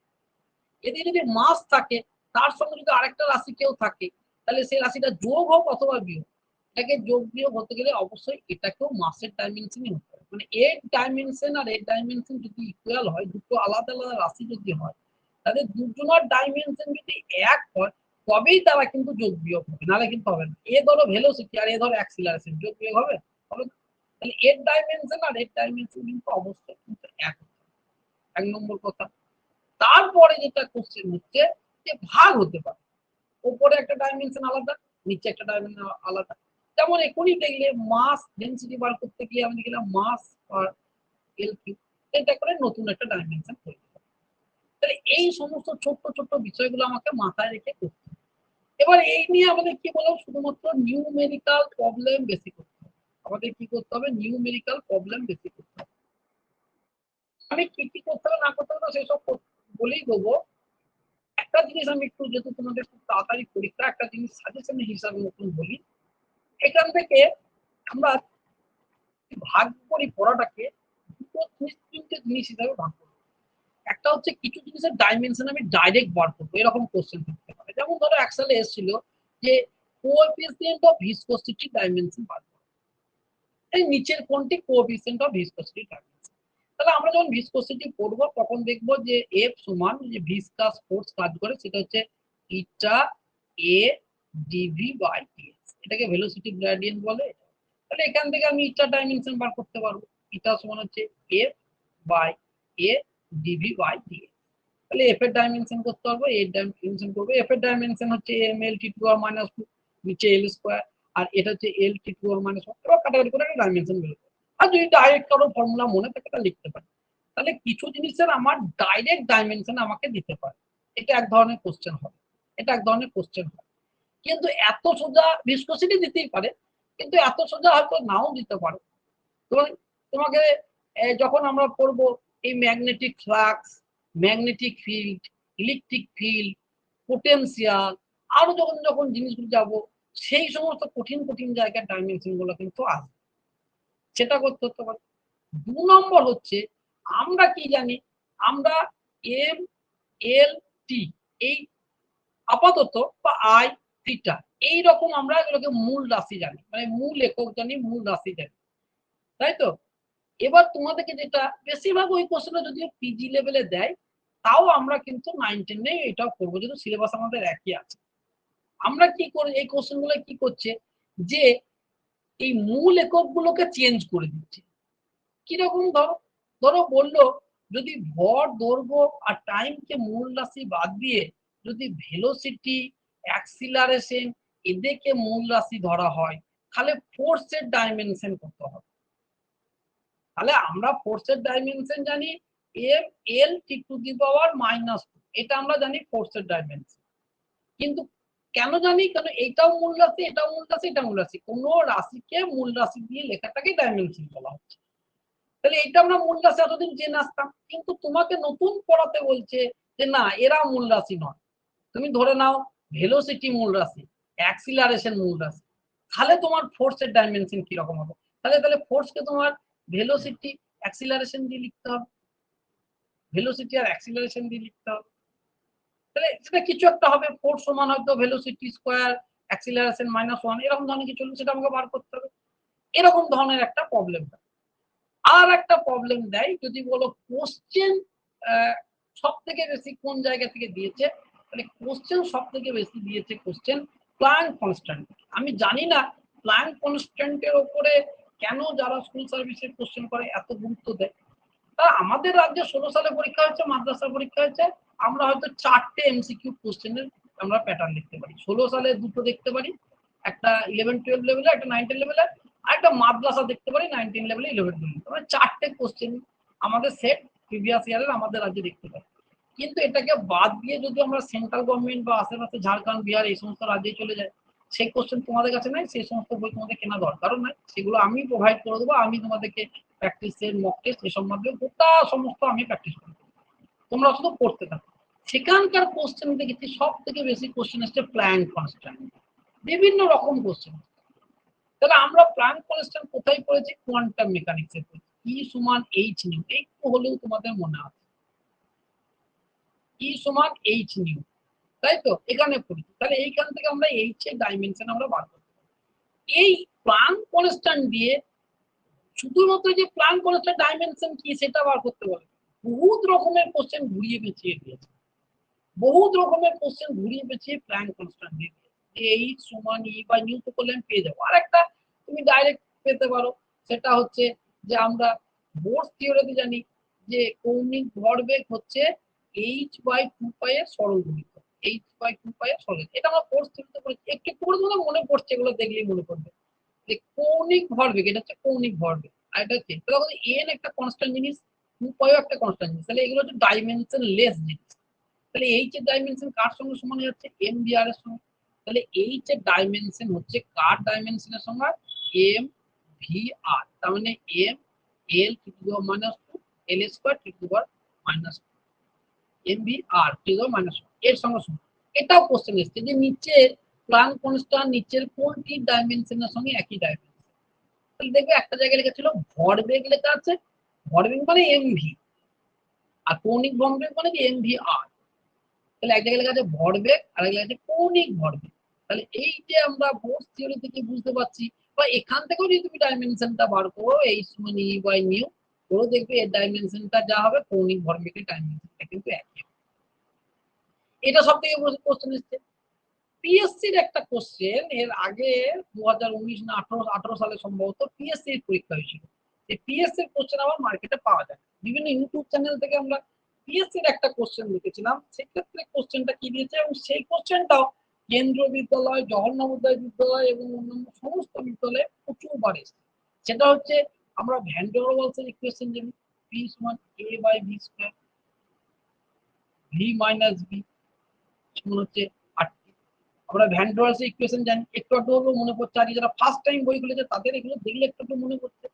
এদিকে যদি মাস থাকে, তার সঙ্গে যদি আরেকটা রাশি কেউ থাকে, তাহলে সেই রাশিটা যোগ হোক অথবা বিয়োগ, এটাকে যোগ বিয়োগ হতে গেলে অবশ্যই এটাকেও মাসের ডাইমেনশনই হতে হবে। মানে এর ডাইমেনশন আর এর ডাইমেনশন যদি ইকুয়াল হয়, দুটো আলাদা আলাদা রাশি যদি হয়, তাহলে দুজনের ডাইমেনশন যদি এক হয় তবেই তারা কিন্তু যোগ বিয়োগ হবে, নাহলে কিন্তু হবে না। এ ধরো ভেলোসিটি আর এ ধরো অ্যাক্সিলারেশন, যোগ বিয়োগ হবে? তাহলে এর ডাইমেনশন আর এর ডাইমেনশন কিন্তু অবশ্যই কিন্তু এক নম্বর কথা। তারপরে যেটা কোশ্চেন হচ্ছে যে ভাগ হতে পারে, উপরে একটা ডাইমেনশন আলাদা, নিচে একটা ডাইমেনশন আলাদা। যেমন এখনই দেখলে মাস ডেনসিটি বার করতে গিয়ে আমি দেখলাম মাস আর এল কিউ, এটা করে নতুন একটা ডাইমেনশন তৈরি করে। তাহলে এই সমস্ত ছোট্ট ছোট্ট বিষয়গুলো আমাকে মাথায় রেখে করতে হবে। এবার এই নিয়ে আমাদের কি বললাম, শুধুমাত্র নিউমেরিক্যাল প্রবলেম বেশি করতে হবে। আমাদের কি করতে হবে? নিউমেরিক্যাল প্রবলেম বেশি করতে হবে। আমি কি কি করতে হবে না করতে হবে সেসব বলেই দেবো। একটা জিনিস আমি একটু, যেহেতু তোমাদের খুব তাড়াতাড়ি পরীক্ষা, একটা জিনিস সাজেশন হিসাবে নতুন বলি। এখান থেকে আমরা ভাগ করি পড়াটাকে দুটো তিনটে জিনিস হিসাবে ভাগ করি। একটা হচ্ছে কিছু জিনিসের ডাইমেনশন আমি ডাইরেক্ট বার করবো, এরকম কোশ্চেন থাকতে পারে। যেমন ধরো এক সালে এসেছিল যে কোএফিসিয়েন্ট অফ ভিসকসিটি ডাইমেনশন বার করো, এই নিচের কোনটি কোএফিসিয়েন্ট অফ ভিসকসিটি ডাইমেনশন। তাহলে আমরা যখন ভিসকসিটি পড়বো তখন দেখবো যে এফ সমান যে ভিসকাস ফোর্স কাজ করে সেটা হচ্ছে ইটা এ ডিভি বাই ডিএক্স, এটাকে ভেলোসিটি গ্রেডিয়েন্ট বলে। তাহলে এখান থেকে আমি ইটা ডাইমেনশন বার করতে পারবো, ইটা সমান হচ্ছে F by A dv by dx. তাহলে এফ এর ডাইমেনশন করতে পারবো, এর ডাইমেনশন করবো। এফ এর ডাইমেনশন হচ্ছে এম এল টি টু আর মাইনাস টু, নিচে এল স্কোয়ার, আর এটা হচ্ছে এল টি টু আর মাইনাস ওয়ান। এবার কাটাকাটি করে একটা ডাইমেনশন বের করবো। আর যদি ডাইরেক্ট কারো ফর্মুলা মনে থাকে তা লিখতে পারি। তাহলে কিছু জিনিসের আমার ডাইরেক্ট ডাইমেনশন আমাকে দিতে পারে, এটা এক ধরনের কোশ্চেন হবে, এটা এক ধরনের কোশ্চেন হবে। কিন্তু এত সোজা ভিসকসিটি দিতেই পারে, কিন্তু এত সোজা হয়তো নাও দিতে পারে। তোমাকে যখন আমরা পড়বো এই magnetic flux, magnetic field, electric field, potential, আরো যখন যখন জিনিসগুলো যাব, সেই সমস্ত কঠিন কঠিন জায়গার ডাইমেনশন গুলো কিন্তু আসবে, সেটা করতে হতে পারে। 2 নম্বর হচ্ছে আমরা কি জানি, আমরা এম এল টি এই আপাতত বা আই থিটা এইরকম আমরা এগুলোকে মূল রাশি জানি, মানে মূল একক জানি, মূল রাশি জানি, তাই তো? এবার তোমাদেরকে যেটা বেশিরভাগ ওই কোশ্চেনটা যদিও পিজি লেভেলে দেয়, তাও আমরা কিন্তু 9 10 এটাও করবো, যেহেতু সিলেবাস আমাদের একই আছে। আমরা কি করে এই কোশ্চেন গুলো কি করছে যে এই মূল একক গুলোকে চেঞ্জ করে দিচ্ছে। কিরকম? ধরো ধরো বললো যদি ভর, দৈর্ঘ্য আর টাইমকে মূল রাশি বাদ দিয়ে যদি ভেলোসিটি, অ্যাক্সিলারেশন এদেরকে মূল রাশি ধরা হয়, তাহলে ফোর্সের ডাইমেনশন কত হবে? তাহলে আমরা ফোর্সের ডাইমেনশন জানি M L T to the power minus two, এটা আমরা জানি ফোর্সের ডাইমেনশন। কিন্তু কেন জানি? কারণ এটাও মূল রাশি, এটাও মূল রাশি, এটা মূল রাশি, কোন রাশিকে মূল রাশি দিয়ে লেখাটাকে ডাইমেনশন বলা হচ্ছে। তাহলে এটা আমরা মূল রাশি এতদিন জেনে আসতাম, কিন্তু তোমাকে নতুন পড়াতে বলছে যে না, এরা মূল রাশি নয়। তুমি ধরে নাও ভেলোসিটি মূল রাশি, অ্যাক্সিলারেশন মূল রাশি, তাহলে তোমার ফোর্সের ডাইমেনশন কিরকম হবে? তাহলে তাহলে ফোর্সকে তোমার ভেলোসিটি অ্যাক্সিলারেশন দিয়ে লিখতে হবে, ভেলোসিটি আর অ্যাক্সিলারেশন দিয়ে লিখতে হবে। তাহলে সেটা কিছু একটা হবে, ফোর্স সমান হয়তো velocity square acceleration minus one, এরকম ধরনের কিছু হলে সেটা আমাকে বার করতে হবে। এরকম ধরনের একটা প্রবলেম। আর একটা প্রবলেম দেয় যদি বলো কোশ্চেন সব থেকে বেশি কোন জায়গা থেকে দিয়েছে, মানে কোশ্চেন সব থেকে বেশি দিয়েছে কোশ্চেন প্ল্যাঙ্ক কনস্ট্যান্ট। আমি জানি না প্ল্যাঙ্ক কনস্ট্যান্টের ওপরে কেন যারা স্কুল সার্ভিসের কোশ্চেন করে এত গুরুত্ব দেয়। তা আমাদের রাজ্যে 16 সালে পরীক্ষা হচ্ছে, মাদ্রাসা পরীক্ষা হচ্ছে, আমরা হয়তো 4টে এমসিকিউ কোশ্চেনের আমরা প্যাটার্ন দেখতে পারি। 16 সালে 2টো দেখতে পারি, একটা 11 12 লেভেলে, একটা 9 10 লেভেলে, আর একটা মাদ্রাসা দেখতে পারি 9 10 লেভেলে, 11 12। মানে 4টে কোশ্চেন আমাদের সেট প্রিভিয়াস ইয়ারের আমাদের রাজ্যে দেখতে পাই। কিন্তু এটাকে বাদ দিয়ে যদি আমরা সেন্ট্রাল গভর্নমেন্ট বা আশেপাশে ঝাড়খণ্ড, বিহার এই সমস্ত রাজ্যে চলে যাই, সেই কোশ্চেন তোমাদের কাছে নাই, সেই সমস্ত বই তোমাদের কেনা দরকারও নাই, সেগুলো আমি প্রোভাইড করে দেবো। আমি তোমাদেরকে প্র্যাকটিসের মক টেস্ট এসব মাধ্যমে গোটা সমস্ত আমি প্র্যাকটিস করি, তোমরা শুধু পড়তে থাকো। সেখানকার কোশ্চেন দেখেছি সব থেকে বেশি কোশ্চেন আসছে প্ল্যাঙ্ক কনস্ট্যান্ট, বিভিন্ন রকম কোশ্চেন। তাহলে আমরা প্ল্যাঙ্ক কনস্ট্যান্ট কোথায় পড়েছি? কোয়ান্টাম মেকানিক্সে পড়েছি। ই সমান এইচ নিউ, একটু হলেও তোমাদের মনে আছে, ই সমান এইচ নিউ, তাই তো? এখানে পড়েছি। তাহলে এইখান থেকে আমরা এইচ এর ডাইমেনশন আমরা বার করতে পারি। এই প্ল্যাঙ্ক কনস্ট্যান্ট দিয়ে শুধুমাত্র যে প্ল্যান কনস্ট্যান্ট ডাইমেনশন কি সেটা বার করতে পারবে, বহুত রকমের কোশ্চেন ঘুরিয়ে পেঁচিয়ে দিয়েছে, বহুত রকমের কোশ্চেন ঘুরিয়ে পেঁচিয়ে প্ল্যান কনস্ট্যান্ট দিয়ে দিয়েছে। এইচ সমান ই বাই নিউ তো করলে আমি পেয়ে যাবো। আর একটা তুমি ডাইরেক্ট পেতে পারো, সেটা হচ্ছে যে আমরা বোর্স থিওরিতে জানি যে কৌণিক ভরবেগ হচ্ছে এইচ বাই টু পাই এর সরলরৈখিক, এইচ বাই টু পাই এর সরল। এটা আমরা বোর্স থিওরিতে পড়েছি, একটু করে তোমাদের মনে পড়ছে, এগুলো দেখলেই মনে পড়বে যে কৌণিক ভরবেগ, এটা হচ্ছে কৌণিক ভরবেগ, আর এটা হচ্ছে এন একটা কনস্ট্যান্ট জিনিস, টু পাইও একটা কনস্ট্যান্ট জিনিস, তাহলে এগুলো হচ্ছে ডাইমেনশন লেস জিনিস। তাহলে এইচ এর ডাইমেনশন কার সঙ্গে সমান হচ্ছে এম ভি আর এর সঙ্গে, তাহলে এইচ এর ডাইমেনশন হচ্ছে কার ডাইমেনশনের সঙ্গে এম ভি আর, তার মানে M L to the power minus two L square to the power minus two M V R to the power minus two এর সঙ্গে সমান। এটাও কোশ্চেন এসছে যে নিচে প্ল্যান কনস্ট্যান্ট নিচের কোনটি ডাইমেনশনের সঙ্গে একই ডাইমেনশন, তাহলে দেখবে একটা জায়গায় লেখা ভরবেগ লেখা আছে, ভরবেগ মানে এম ভি, আর কৌণিক ভরবেগ মানে কি এম ভি আর, তাহলে এক জায়গায় লেখা আছে ভরবেগ আর এক জায়গায় আছে কৌণিক ভরবেগ। তাহলে এই যে আমরা বোর্স থিওরি থেকে বুঝতে পারছি, বা এখান থেকেও যদি তুমি ডাইমেনশনটা বার করো এই সমান ই বাই নিউ করো, দেখবে এর ডাইমেনশনটা যা হবে কৌণিক ভরবেগের ডাইমেনশনটা কিন্তু একই। এটা সব থেকে কোশ্চেন এসছে। পিএসসির একটা কোশ্চেন এর আগে 2019 না 18 সালে সম্ভবত পিএসসির পরীক্ষা হয়েছিল, এই পিএসসির কোশ্চেন আবার মার্কেটে পাওয়া যায়, বিভিন্ন ইউটিউব চ্যানেল থেকে আমরা পিএসসির একটা কোশ্চেন লিখেছিলাম, সেক্ষেত্রে কোশ্চেনটা কি দিয়েছে, এবং সেই কোশ্চেনটাও কেন্দ্রীয় বিদ্যালয়, জওহর নবোদয় বিদ্যালয় এবং অন্যান্য সমস্ত বিদ্যালয়ে প্রচুরবার এসেছে। সেটা হচ্ছে আমরা ভ্যান ডের ওয়ালসের ইকুয়েশন জানি, পি সমান A by V square, V minus V সমান হচ্ছে আর, আমরা ভ্যান ডের ওয়ালসের ইকুয়েশন জানি, একটু একটু হলেও মনে পড়ছে, আর যারা ফার্স্ট টাইম বই খুলেছে তাদের এগুলো দেখলে একটু একটু মনে পড়ছে।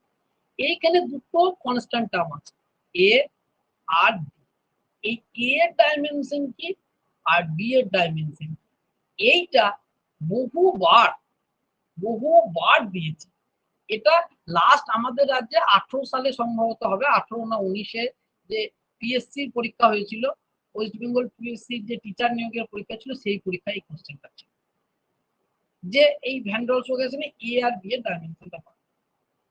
এইখানে দুটো কনস্ট্যান্ট টার্ম আছে, এ আর বি, এই এ এর ডাইমেনশন কি আর বি এর ডাইমেনশন, এইটা বহুবার বহুবার দিয়েছে। এটা লাস্ট আমাদের রাজ্যে 18 সালে সম্ভবত হবে, 18 না 19-এ যে পিএসসির পরীক্ষা হয়েছিল, ওয়েস্ট বেঙ্গল পিএসসির যে টিচার নিয়োগের পরীক্ষা ছিল, সেই পরীক্ষায় এই কোশ্চেনটা ছিল যে এই ভ্যান ডের ওয়ালস ইকুয়েশনে এ আর বি এর ডাইমেনশনটা পাওয়া।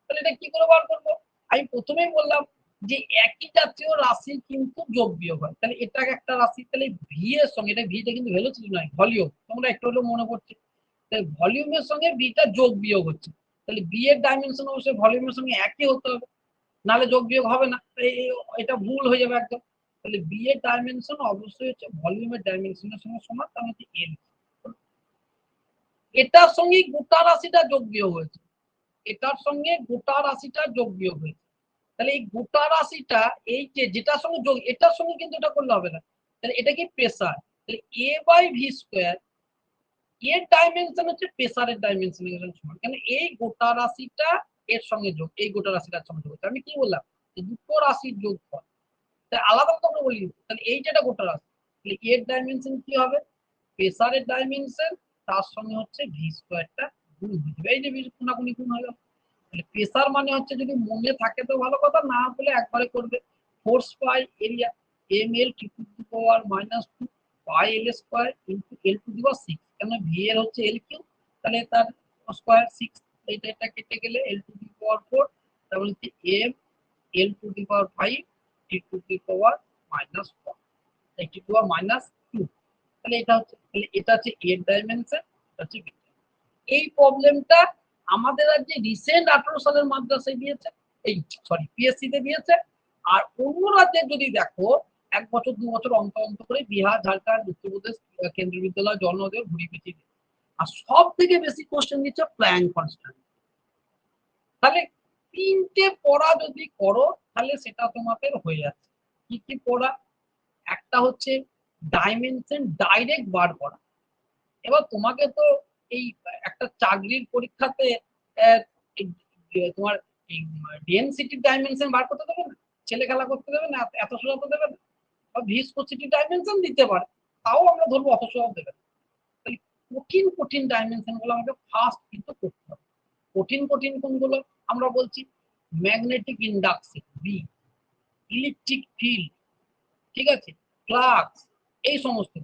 তাহলে এটা কি করে বার করবো, আমি প্রথমেই বললাম যে একই জাতীয় রাশি কিন্তু যোগ বিয়োগ হয়, তাহলে এটা একটা রাশি, তাহলে ভি এর সঙ্গে, এটা ভিটা কিন্তু ভেলোসিটি নয় ভলিউম, তোমরা একটু হলেও মনে পড়ছে, তাহলে ভলিউমের সঙ্গে বিটা যোগ বিয়োগ হচ্ছে, তাহলে বি এর ডাইমেনশন অবশ্যই ভলিউমের সঙ্গে একই হতে হবে, নাহলে যোগ বিয়োগ হবে না, এটা ভুল হয়ে যাবে একদম। তাহলে বি এর ডাইমেনশন অবশ্যই হচ্ছে ভলিউমের ডাইমেনশনের সঙ্গে সমান, তার মানে এল, এটার সঙ্গে গোটা রাশিটা যোগ বিয়োগ হয়েছে, এটার সঙ্গে গোটা রাশিটা যোগ বিয়োগ হয়েছে, তাহলে এই গোটা রাশিটা এই যে যেটার সঙ্গে যোগ, এটার সঙ্গে কিন্তু এটা করলে হবে না, তাহলে এটা কি প্রেসার, তাহলে এ বাই ভি স্কয়ার, এর ডাইমেনশন হচ্ছে প্রেসারের ডাইমেনশনের সমান, কেন এই গোটা রাশিটা এর সঙ্গে যোগ, এই গোটা রাশিটার সঙ্গে যোগ, আমি কি বললাম যে দুটো রাশির যোগফল, তাই আলাদা আলাদা করে বলি, তাহলে এই যেটা গোটা রাশি, তাহলে এর ডাইমেনশন কি হবে, প্রেসারের ডাইমেনশন তার সঙ্গে হচ্ছে ভি স্কয়ারটা গুণ হয়ে যাবে, এই যে কোনাকুনি গুণ হয়ে গেল। তাহলে প্রেসার মানে হচ্ছে, যদি মনে থাকে তো ভালো কথা, না হলে একবারে করবে, force by area M L to the power minus two pi L square into L to the power 6, কেন ভি এর হচ্ছে এল কিউ, তাহলে তার স্কয়ার 6, এটা কেটে গেলে এল টু দি পাওয়ার 4, তাহলে হচ্ছে M L to the power 5 T to the power minus 4 T to the power minus 2, তাহলে এটা হচ্ছে, তাহলে এটা হচ্ছে এর ডাইমেনশন, এটা হচ্ছে বি। এই প্রবলেমটা আমাদের রাজ্যে রিসেন্ট 18 সালের মাদ্রাসায় দিয়েছে, এই সরি পিএসসি তে দিয়েছে, আর অন্য রাজ্যে যদি দেখো 1 বছর 2 বছর অন্তর অন্তর করে বিহার, ঝাড়খণ্ড, উত্তরপ্রদেশ কেন্দ্রীয় বিদ্যালয়, জল নদীর ঘুরিয়ে পেঁচিয়ে দিচ্ছে, আর সব থেকে বেশি কোশ্চেন দিচ্ছে প্ল্যান কনস্ট্যান্ট। তাহলে 3টে পড়া যদি করো তাহলে সেটা তোমাদের হয়ে যাচ্ছে। কি কি পড়া, একটা হচ্ছে ডাইমেনশন ডাইরেক্ট বার করা, এবার তোমাকে তো এই একটা চাকরির পরীক্ষাতে তোমার ডেনসিটির ডাইমেনশন বার করতে দেবে না, ছেলে খেলা করতে দেবে না, এত সোজা দেবে না, বা ভিসকোসিটি ডাইমেনশন দিতে পারে, তাও আমরা ধরবো অত সোজা দেবে না। তাহলে কঠিন কঠিন ডাইমেনশন গুলো আমাকে ফার্স্ট কিন্তু করতে হবে। কঠিন কঠিন কোনগুলো আমরা বলছি, magnetic induction B, electric field, ঠিক আছে, ফ্লাক্স, এই সমস্ত,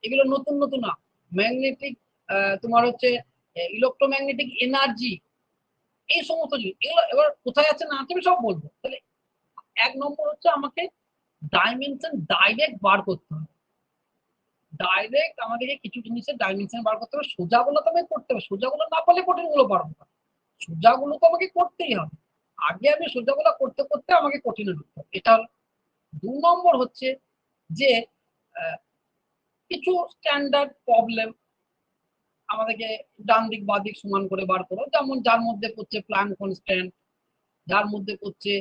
এগুলো নতুন নতুন না, ম্যাগনেটিক তোমার হচ্ছে ইলেকট্রোম্যাগনেটিক এনার্জি, এই সমস্ত জিনিস এগুলো এবার কোথায় আছে না আছে আমি সব বলবো। তাহলে 1 নম্বর হচ্ছে আমাকে ডাইমেনশন ডাইরেক্ট বার করতে হবে। ডাইরেক্ট আমাদেরকে কিছু জিনিসের ডাইমেনশন বার করতে হবে। সোজাগুলো তো আমাকে করতে হবে, সোজাগুলো না পারলে কঠিনগুলো পারবো না। সোজাগুলো তো আমাকে করতেই হবে। আগে আমি সোজাগুলো করতে করতে আমাকে কঠিনে ঢুকতে হবে। এটা 2 নম্বর হচ্ছে যে কিছু স্ট্যান্ডার্ড প্রবলেম আমাদেরকে ডান দিক বাঁ দিক সমান করে বার করো, যেমন যার মধ্যে পড়ছে প্ল্যাঙ্ক কনস্ট্যান্ট, যার মধ্যে পড়ছে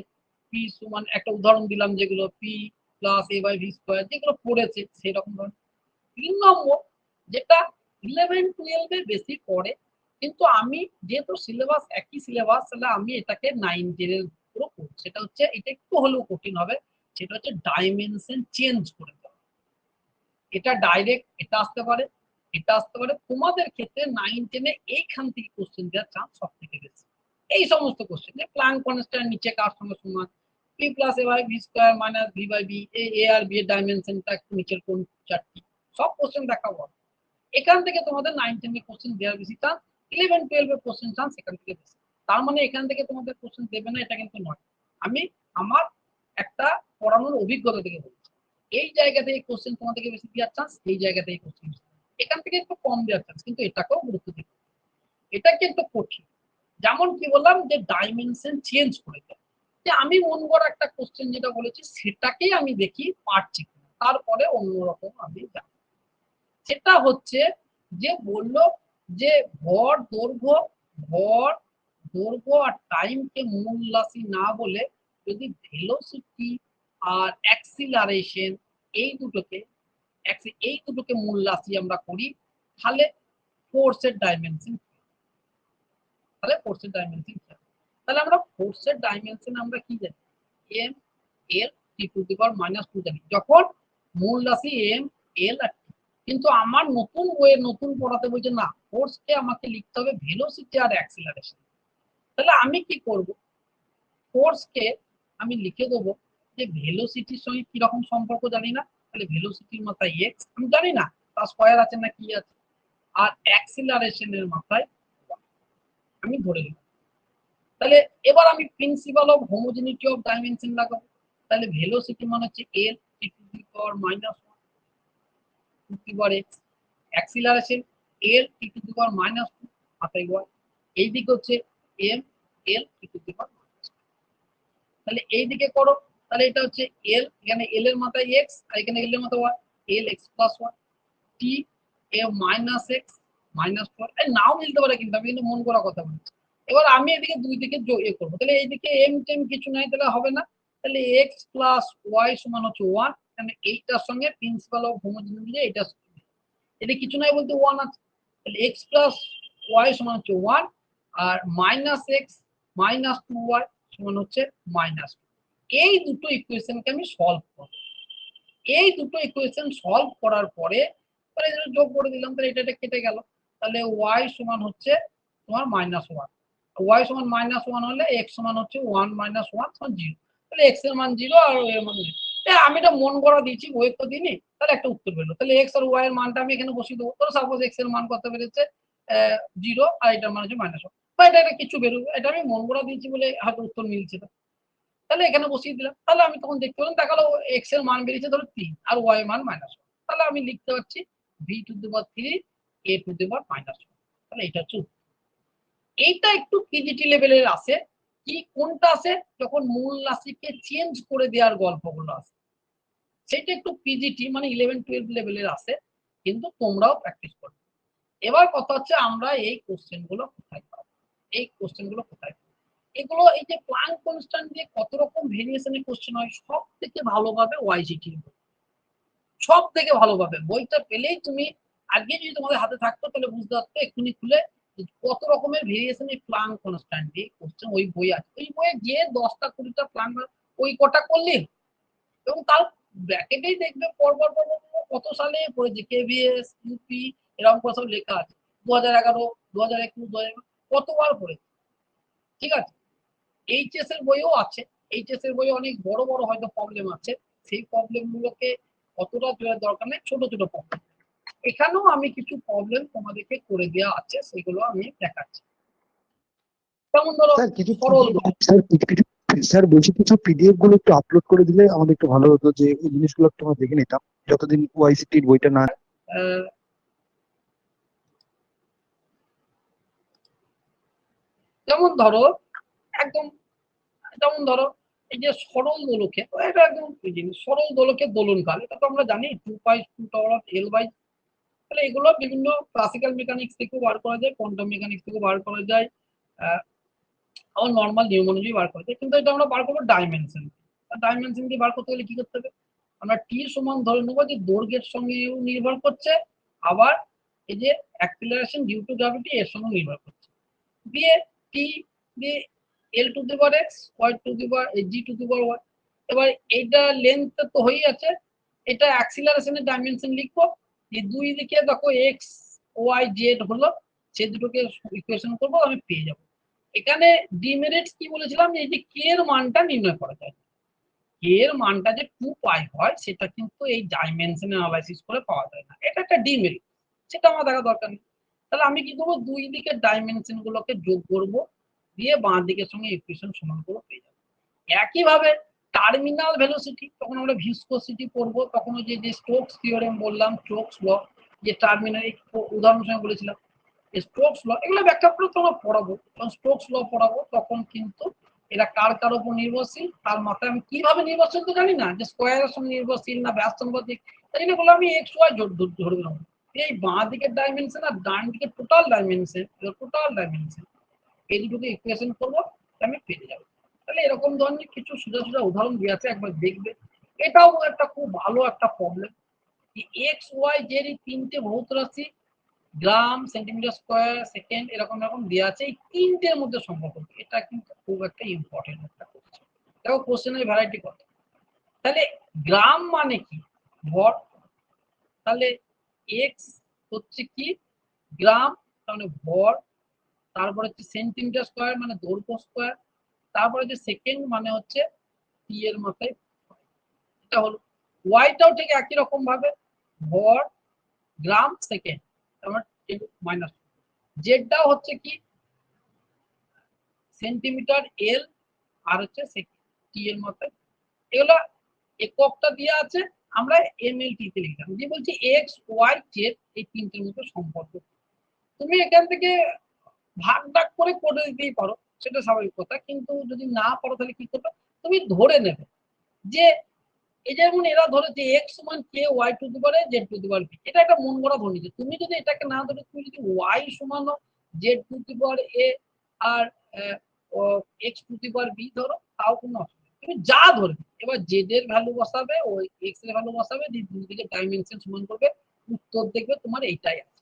পি সমান, একটা উদাহরণ দিলাম যেগুলো P plus A by V square, যেগুলো পড়েছে সেরকম ধরনের। 3 নম্বর যেটা 11-12 এ বেশি পড়ে, কিন্তু আমি যেহেতু সিলেবাস একই সিলেবাস, তাহলে আমি এটাকে 9-10 এর উপরও করব। সেটা হচ্ছে এটা একটু হলেও কঠিন হবে, সেটা হচ্ছে ডাইমেনশন চেঞ্জ করে দেওয়া। এটা ডাইরেক্ট এটা আসতে পারে, এটা আসতে পারে। তোমাদের ক্ষেত্রে 9-10 এ এইখান থেকে কোশ্চেন দেওয়ার চান্স সব থেকে বেশি। এই সমস্ত কোশ্চেন যে প্ল্যাঙ্ক কনস্ট্যান্ট নিচে কার সঙ্গে সমান, P plus A by V square minus V by B, A আর বি এর ডাইমেনশনটা একটু নিচের কোন চারটি, সব কোশ্চেন দেখাবো। এখান থেকে তোমাদের 9-10 এর কোশ্চেন দেওয়ার বেশি চান্স, 11-12 এর কোশ্চেন চান্স এখান থেকে বেশি। তার মানে এখান থেকে তোমাদের কোশ্চেন দেবে না এটা কিন্তু নয়। আমি আমার একটা পড়ানোর অভিজ্ঞতা থেকে বলছি, এই জায়গা থেকে কোশ্চেন তোমাদেরকে বেশি দেওয়ার চান্স, এই জায়গা থেকে কোশ্চেন এখান থেকে একটু কম দেওয়ার চান্স, কিন্তু এটাকেও গুরুত্ব দিতে। এটা কিন্তু কঠিন। যেমন কি বললাম যে ডাইমেনশন চেঞ্জ করে দেয়, যে আমি মন করা একটা কোশ্চেন যেটা বলেছি সেটাকেই আমি দেখি পারছি কিনা, তারপরে অন্যরকম আমি যাই। সেটা হচ্ছে যে বললো যে ভর দৈর্ঘ্য আর টাইমকে মূল রাশি না বলে যদি ভেলোসিটি আর অ্যাক্সিলারেশন এই দুটোকে মূল রাশি আমরা করি, তাহলে ফোর্সের ডাইমেনশন, তাহলে আমরা ফোর্সের ডাইমেনশন আমরা কি জানি, M L T to the power -2 জানি যখন মূল রাশি এম এল আর টি। কিন্তু আমার নতুন বইয়ে নতুন পড়াতে বলছে না, ফোর্সকে আমাকে লিখতে হবে ভেলোসিটি আর অ্যাক্সিলারেশন। তাহলে আমি কি করব, ফোর্সকে আমি লিখে দেবো যে ভেলোসিটির সঙ্গে কি রকম সম্পর্ক জানি না, তাহলে ভেলোসিটির মাথায় এক্স আমি জানি না, তার স্কয়ার আছে না কি আছে, আর অ্যাক্সিলারেশনের মাথায় আমি ধরে নিলাম। তাহলে এবার আমি principle of homogeneity of dimension লাগাবো। তাহলে ভেলোসিটি মানে হচ্ছে L T to the power -1 to the power X, acceleration L T to the power -2 মাথায় ওয়াই, এই দিকে হচ্ছে M L T to the পাওয়ার। তাহলে এই দিকে করো, তাহলে এটা হচ্ছে এল, এখানে এল এর মাথায় এক্স আর এখানে এল এর মাথায় Y, L X plus Y, টি এ মাইনাস এক্স -4, নাও মিলতে পারে কিন্তু আমি কিন্তু মন করা কথা বলছি। এবার আমি এদিকে দুই দিকে এ করবো, তাহলে এইদিকে এম টেম কিছু নাই, তাহলে হবে না। তাহলে এক্স প্লাস ওয়াই সমান হচ্ছে 1, মানে এইটার সঙ্গে প্রিন্সিপাল অফ হোমোজেনিটি এটা এটা কিছু নাই বলতে 1 আছে, তাহলে এক্স প্লাস ওয়াই সমান হচ্ছে 1 আর মাইনাস এক্স -2y সমান হচ্ছে -2। এই দুটো ইকুয়েশনকে আমি সলভ করব। এই দুটো ইকুয়েশন সলভ করার পরে তাহলে যোগ করে দিলাম, তাহলে এটা কেটে গেল। তাহলে y সমান হচ্ছে তোমার -1, y সমান -1 হলে x সমান হচ্ছে 1 - 1 সমান 0, তাহলে x এর মান 0 আর y এর মান 0। আমি এটা মন করা দিয়েছি, বইয়ের তো দিনই, তাহলে একটা উত্তর বেরোলো। তাহলে x আর y এর মানটা আমি এখানে বসিয়ে দেবো। ধরো সাপোজ x এর মান কত বেরোচ্ছে 0 আর এটার মান হচ্ছে -1, বা এটা কিছু বেরোবে, এটা আমি মন করা দিয়েছি বলে হয়তো উত্তর মিলছে না, তাহলে এখানে বসিয়ে দিলাম। তাহলে আমি তখন দেখতে পেলাম দেখালো এক্স এর মান বেরিয়েছে ধরো 3 আর ওয়াই এর মান -1, তাহলে আমি লিখতে পারছি V to the power 3 A to the power -1। তাহলে এটা হচ্ছে এইটা একটু পিজিটি লেভেলের আসে। কি কোনটা আসে, যখন মূল রাশিকে চেঞ্জ করে দেওয়ার গল্পগুলো আসে, সেটা একটু পিজিটি মানে 11-12 লেভেলের আসে, কিন্তু তোমরাও প্র্যাকটিস করবে। এবার কথা হচ্ছে আমরা এই কোশ্চেন গুলো কোথায় পাবো, এই কোশ্চেন গুলো কোথায় পাবো? এগুলো এই যে প্ল্যাঙ্ক কনস্ট্যান্ট দিয়ে কত রকম ভেরিয়েশনের কোশ্চেন হয়, সব থেকে ভালোভাবে ওয়াইজিটি, সব থেকে ভালোভাবে বইটা পেলেই তুমি, আজকে যদি তোমাদের হাতে থাকতো তাহলে বুঝতে পারতো এক্ষুনি খুলে কত রকমের ভেরিয়েশন এই প্ল্যাঙ্ক কনস্ট্যান্ট দিয়ে কোশ্চেন ওই বই আছে। ওই বইয়ে যে 10টা 20টা প্ল্যাঙ্ক ওই কটা করলে, এবং তার ব্র্যাকেটেই দেখবে পরপর কত সালে পড়েছে, কেভিএস ইউপি এরকম কথা লেখা আছে, 2011 2021 2021 কতবার পড়েছে। ঠিক আছে, এইচএস এর বইও আছে, এইচএস এর বইয়ে অনেক বড় বড় হয়তো প্রবলেম আছে, সেই প্রবলেম গুলোকে অতটা দরকার নেই, ছোট ছোট প্রবলেম। এখানেও আমি কিছু প্রবলেম তোমাদেরকে করে দেওয়া আছে, সেগুলো আমি দেখাচ্ছি। যেমন ধরো স্যার কিছু সরল স্যার বলছি কিছু পিডিএফ গুলো একটু আপলোড করে দিলে আমাদের একটু ভালো হতো, যে এই জিনিসগুলো একটু আমরা দেখে নিতাম যতদিন ওআইসিটির বইটা না। আহ, যেমন ধরো একদম, যেমন ধরো এই যে সরল দোলকে, এটা একদম জিনিস, সরল দোলকে দোলনকাল, এটা তো আমরা জানি 2 π2 L/, তাহলে এগুলো বিভিন্ন ক্লাসিক্যাল মেকানিক্স থেকেও বার করা যায়, কোয়ান্টাম মেকানিক্স থেকেও বার করা যায়, আবার নর্মাল নিয়ম অনুযায়ী বার করা যায়, কিন্তু এটা আমরা বার করবো ডাইমেনশন। ডাইমেনশন দিয়ে বার করতে গেলে কি করতে হবে, আমরা টি সমান ধরে নেবো যে দৈর্ঘ্যের সঙ্গেও নির্ভর করছে, আবার এই যে অ্যাক্সিলারেশন ডিউ টু গ্র্যাভিটি এর সঙ্গে নির্ভর করছে, দিয়ে টি দিয়ে L⁴ y/g⁴ এবার এইটা লেন্থ তো হয়েই আছে, এটা অ্যাক্সিলারেশনের ডাইমেনশন লিখবো, যে দুই দিকে দেখো এক্স ওয়াই জেড হলো, সে দুটোকে ইকুয়েশন করবো, আমি পেয়ে যাবো। এখানে ডিমেরিটস কি বলেছিলাম, এই যে কে এর মানটা নির্ণয় করা যায়, কে এর মানটা যে 2π হয় সেটা কিন্তু এই ডাইমেনশন অ্যানালাইসিস করে পাওয়া যায় না, এটা একটা ডিমেরিট, সেটা আমার দেখা দরকার নেই। তাহলে আমি কি করবো, দুই দিকের ডাইমেনশন গুলোকে যোগ করব, দিয়ে বাঁ দিকের সঙ্গে ইকুয়েশন সমান করে পেয়ে যাবো। একইভাবে টার্মিনাল ভেলোসিটি, তখন আমরা ভিসকোসিটি পড়বো, তখন ওই যে স্টোকস থিওরেম বললাম, স্টোকস ল, যে টার্মিনাল উদাহরণ সঙ্গে বলেছিলাম স্টোকস ল, এগুলো ব্যাখ্যা করে তোমরা পড়াবো, যখন স্টোকস ল পড়াবো তখন কিন্তু এরা কার কার উপর নির্ভরশীল, তার মাথায় আমি কিভাবে নির্ভরশীল তো জানি না, যে স্কোয়ারের সঙ্গে নির্ভরশীল না ব্যাস সম্পত্তি, তাই জন্য বলে আমি এক্স ওয়াই ধরে দিলাম। এই বাঁ দিকের ডাইমেনশন আর ডান দিকের টোটাল ডাইমেনশন এই দুটোকে ইকুয়েশন করবো, আমি পেয়ে যাবো। তাহলে এরকম ধরনের কিছু সোজা সোজা উদাহরণ দিয়ে আছে, একবার দেখবে। এটাও একটা খুব ভালো একটা প্রবলেম, এক্স ওয়াই জেড এই তিনটে ভৌত রাশি, গ্রাম সেন্টিমিটার স্কোয়ার সেকেন্ড এরকম এরকম দেওয়া আছে, এই তিনটের মধ্যে সম্পর্ক, এটা কিন্তু খুব একটা ইম্পর্টেন্ট একটা কোশ্চেন। দেখো কোশ্চেনের ভ্যারাইটি কত, তাহলে গ্রাম মানে কি, ভর, তাহলে এক্স হচ্ছে কি গ্রাম, তাহলে ভর, তারপরে হচ্ছে সেন্টিমিটার স্কোয়ার মানে দৈর্ঘ্য স্কোয়ার, তারপরে যে সেকেন্ড মানে হচ্ছে টি এর মাথায়, এটা হলো। ওয়াইটাও ঠিক একই রকম ভাবে, ভর গ্রাম সেকেন্ড, তারপর মাইনাস, জেডটাও হচ্ছে কি সেন্টিমিটার এল, আর হচ্ছে টি এর মাথায়, এগুলো এককটা দিয়ে আছে, আমরা এমএলটি তে লিখলাম, যে বলছি এক্স ওয়াই জেড এই তিনটের মধ্যে সম্পর্ক। তুমি এখান থেকে ভাগ ডাক করে দিতেই পারো, সেটা স্বাভাবিক কথা, কিন্তু যদি না পারো তাহলে কি করবে, তুমি ধরে নেবে যে এই যেমন এরা ধরেছে এক্স সমান কে ওয়াই টু দি পারে জেড টু দি পারে বি, এটা একটা মন গড়া ধরে নিচ্ছে। তুমি যদি এটাকে না ধরে তুমি যদি ওয়াই সমান Z to the power A আর X to the power B ধরো, তাও কোনো অসুবিধা, তুমি যা ধরবে, এবার জেড এর ভ্যালু বসাবে, ওই এক্স এর ভ্যালু বসাবে, দুই দিকে ডাইমেনশন সমান করবে, উত্তর দেখবে তোমার এইটাই আছে।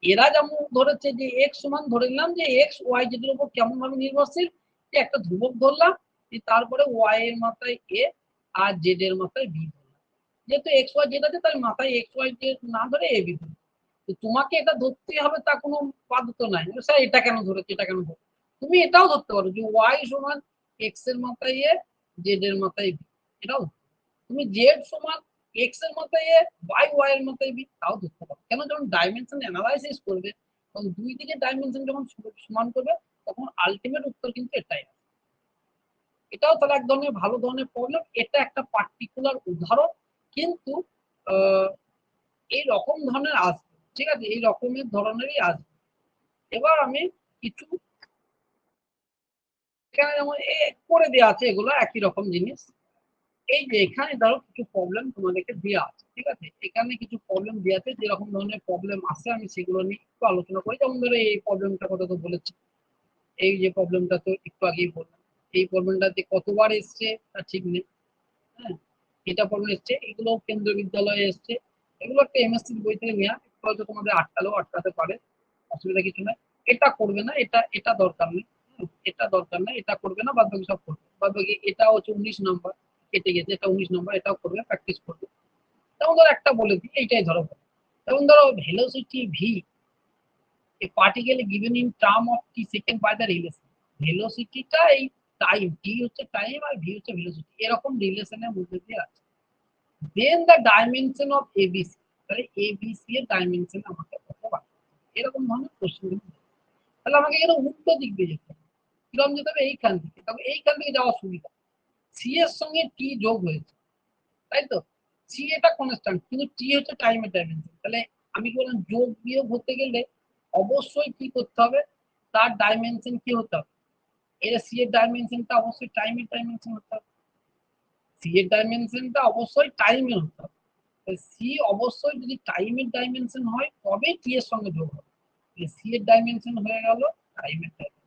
এরা যেমন ধরেছে যে এক্স সমান, ধরে নিলাম যে এক্স ওয়াই জেড এর উপর কেমন ভাবে নির্ভরশীল, যে একটা ধ্রুবক ধরলাম, তারপরে ওয়াই এর মাথায় এ আর জেড এর মাথায় বি ধরলাম, যেহেতু এক্স ওয়াই জেড আছে তাই মাথায় এক্স ওয়াই জেড না ধরে এ বি ধরলাম। তো তোমাকে এটা ধরতেই হবে তা কোনো বাধ্যত নাই, স্যার এটা কেন ধরেছে এটা কেন ধরে, তুমি এটাও ধরতে পারো যে ওয়াই সমান এক্স এর মাথায় এ জেড এর মাথায় বি, এটাও তুমি জেড সমান এক্স এর মাথায় এ বাই ওয়াই এর মাথায় বি, তাও ধরতে পারো। কেন, যখন ডাইমেনশন অ্যানালাইসিস করবে তখন দুই দিকে ডাইমেনশন যখন সমান করবে তখন আলটিমেট উত্তর কিন্তু এটাই আসবে। এটাও তাহলে এক ধরনের ভালো ধরনের প্রবলেম, এটা একটা পার্টিকুলার উদাহরণ, কিন্তু এই রকম ধরনের আসবে, ঠিক আছে, এই রকমের ধরনেরই আসবে। এবার আমি কিছু এখানে যেমন করে দেওয়া আছে, এগুলো একই রকম জিনিস, এই যে এখানে ধরো কিছু প্রবলেম তোমাদেরকে দেওয়া আছে, ঠিক আছে, এখানে কিছু প্রবলেম দেওয়া আছে, যেরকম ধরনের প্রবলেম আছে আমি সেগুলো নিয়ে একটু আলোচনা করি। যেমন ধরো এই প্রবলেমটা কথা তো বলেছি, এই যে প্রবলেমটা তো একটু আগেই বললাম, এই প্রবলেমটাতে কতবার এসছে তা ঠিক নেই, হ্যাঁ, এটা প্রবলেম এসছে, এগুলো কেন্দ্রীয় বিদ্যালয়ে এসছে, এগুলো একটা এমএসসি বই থেকে নেওয়া, হয়তো তোমাদের আটকাতে পারে, অসুবিধা কিছু নাই। এটা করবে না, এটা এটা দরকার নেই, এটা দরকার নেই, এটা করবে না, বাদ বাকি সব করবে, বাদ বাকি এটা হচ্ছে 19 নম্বর কেটে গেছে, এটা 19 নম্বর, এটাও করবে, প্র্যাকটিস করবে। যেমন ধরো একটা বলে দিই, এইটাই ধরো, যেমন ধরো velocity V, a particle given in term of t second by the relation, ভেলোসিটিটা এই টাইম, টি হচ্ছে টাইম আর ভি হচ্ছে ভেলোসিটি, এরকম রিলেশনের মধ্যে দিয়ে আছে। দেন দ্য ডাইমেনশন অফ এবিসি, তাহলে এবিসি এর ডাইমেনশন আমাকে কত বার, এরকম ধরনের কোশ্চেন। তাহলে আমাকে এখানে উল্টো দিক দিয়ে যেতে হবে। কিরকম যেতে হবে? এইখান থেকে, তবে এইখান থেকে যাওয়ার সুবিধা। সি এর সঙ্গে টি যোগ হয়েছে, তাই তো? সি এটা কনস্ট্যান্ট, কিন্তু টি হচ্ছে টাইমের ডাইমেনশন। তাহলে আমি কি বললাম, যোগ বিয়োগ হতে গেলে অবশ্যই কি করতে হবে, তার ডাইমেনশন কি হতে হবে, এর সি এর ডাইমেনশনটা অবশ্যই টাইমের ডাইমেনশন হতে হবে। সি এর ডাইমেনশনটা অবশ্যই টাইমের হতে হবে। সি অবশ্যই যদি টাইমের ডাইমেনশন হয় তবে টি এর সঙ্গে যোগ হবে। সি এর ডাইমেনশন হয়ে গেল টাইমের ডাইমেনশন।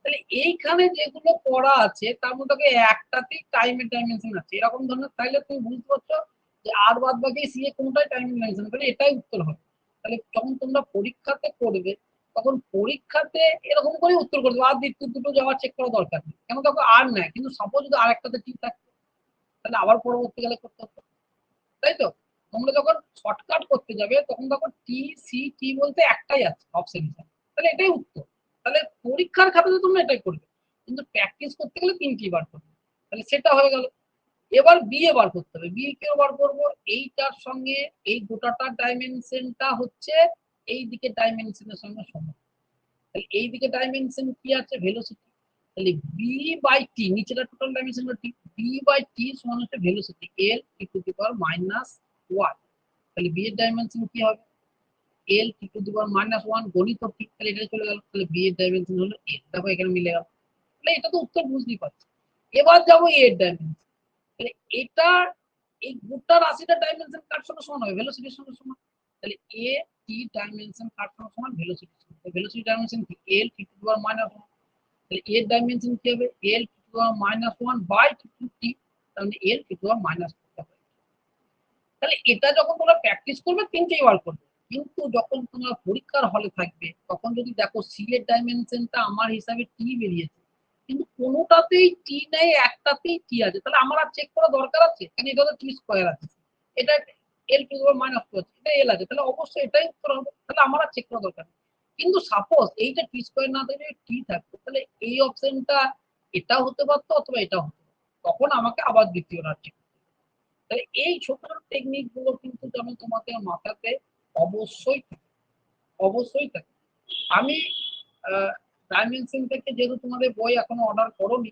তাহলে এইখানে যেগুলো করা আছে তার মধ্যে একটাতেই টাইমের ডাইমেনশন আছে এরকম ধরনের, তাইলে তুমি বুঝতে পারছো যে আর বাদ বাকি সি এ কোনটাই টাইমের ডাইমেনশন, তাহলে এটাই উত্তর হবে। তাহলে যখন তোমরা পরীক্ষাতে করবে তখন পরীক্ষাতে এরকম করে উত্তর করবে, আর দ্বিতীয় দুটো যাওয়ার চেক করা দরকার নেই, কেন দেখো আর নেয়, কিন্তু সাপোজ যদি আর একটাতে ঠিক থাকতো তাহলে আবার পরবর্তীকালে করতে হতো, তাই তো? তোমরা যখন শর্টকাট করতে যাবে তখন তখন টি সি টি বলতে একটাই আছে অপশন হিসাবে, তাহলে এটাই উত্তর। তাহলে পরীক্ষার খাতাতে তোমরা এটাই করবে, কিন্তু প্র্যাকটিস করতে গেলে 3টি বার করবে। তাহলে সেটা হয়ে গেল। এবার বি এ বার করতে হবে। বি কেও বার করবো, এইটার সঙ্গে এই গোটাটার ডাইমেনশনটা হচ্ছে এই দিকে ডাইমেনশনের সঙ্গে সমান। তাহলে এই দিকে ডাইমেনশন কি আছে? ভেলোসিটি। তাহলে বি বাই টি, নিচেটা টোটাল ডাইমেনশন ঠিক, বি বাই টি সমান হচ্ছে velocity L T to the power minus 1। তাহলে বি এর ডাইমেনশন কি হবে? L T to the power minus 1 গণিত ঠিক, তাহলে এটা চলে গেল। তাহলে বি এর ডাইমেনশন হলো এল, দেখো এখানে মিলে গেল। তাহলে এটা তো উত্তর বুঝতেই পারছি। এবার যাবো এ এর ডাইমেনশন। তাহলে এটা এই গোটা রাশিটার ডাইমেনশন কার সঙ্গে সমান হবে? ভেলোসিটির সঙ্গে সমান। তাহলে এ টি ডাইমেনশন কার সঙ্গে সমান? ভেলোসিটির সঙ্গে। ভেলোসিটি ডাইমেনশন কি? L T to the power minus 1। তাহলে এর ডাইমেনশন কি হবে? L T to the power minus 1 by T, তাহলে L T to the power minus 2 হবে। তাহলে এটা যখন তোমরা প্র্যাকটিস করবে 3টেই বার করবে, কিন্তু যখন তোমরা পরীক্ষার হলে থাকবে তখন যদি দেখো সি এর ডাইমেনশনটা আমার হিসাবে টি বেরিয়েছে, কিন্তু কোনোটাতেই টি নেই, একটাতেই টি আছে, তাহলে আমার আর চেক করা দরকার আছে? কারণ এটা তো টি স্কোয়ার আছে, এটা এল টু দি পাওয়ার মাইনাস 2 আছে, এটা এল আছে, তাহলে অবশ্যই এটাই উত্তর হবে, তাহলে আমার আর চেক করা দরকার নেই। কিন্তু সাপোজ এইটা টি স্কোয়ার না থেকে টি থাকতো, তাহলে এই অপশনটা এটাও হতে পারতো অথবা এটাও হতে পারতো, তখন আমাকে আবার দ্বিতীয়টা চেক। তাহলে এই ছোট ছোট টেকনিক গুলো কিন্তু যেমন তোমাদের মাথাতে অবশ্যই থাকে, অবশ্যই থাকে। আমি ডাইমেনশন থেকে, যেহেতু তোমাদের বই এখনো অর্ডার করোনি,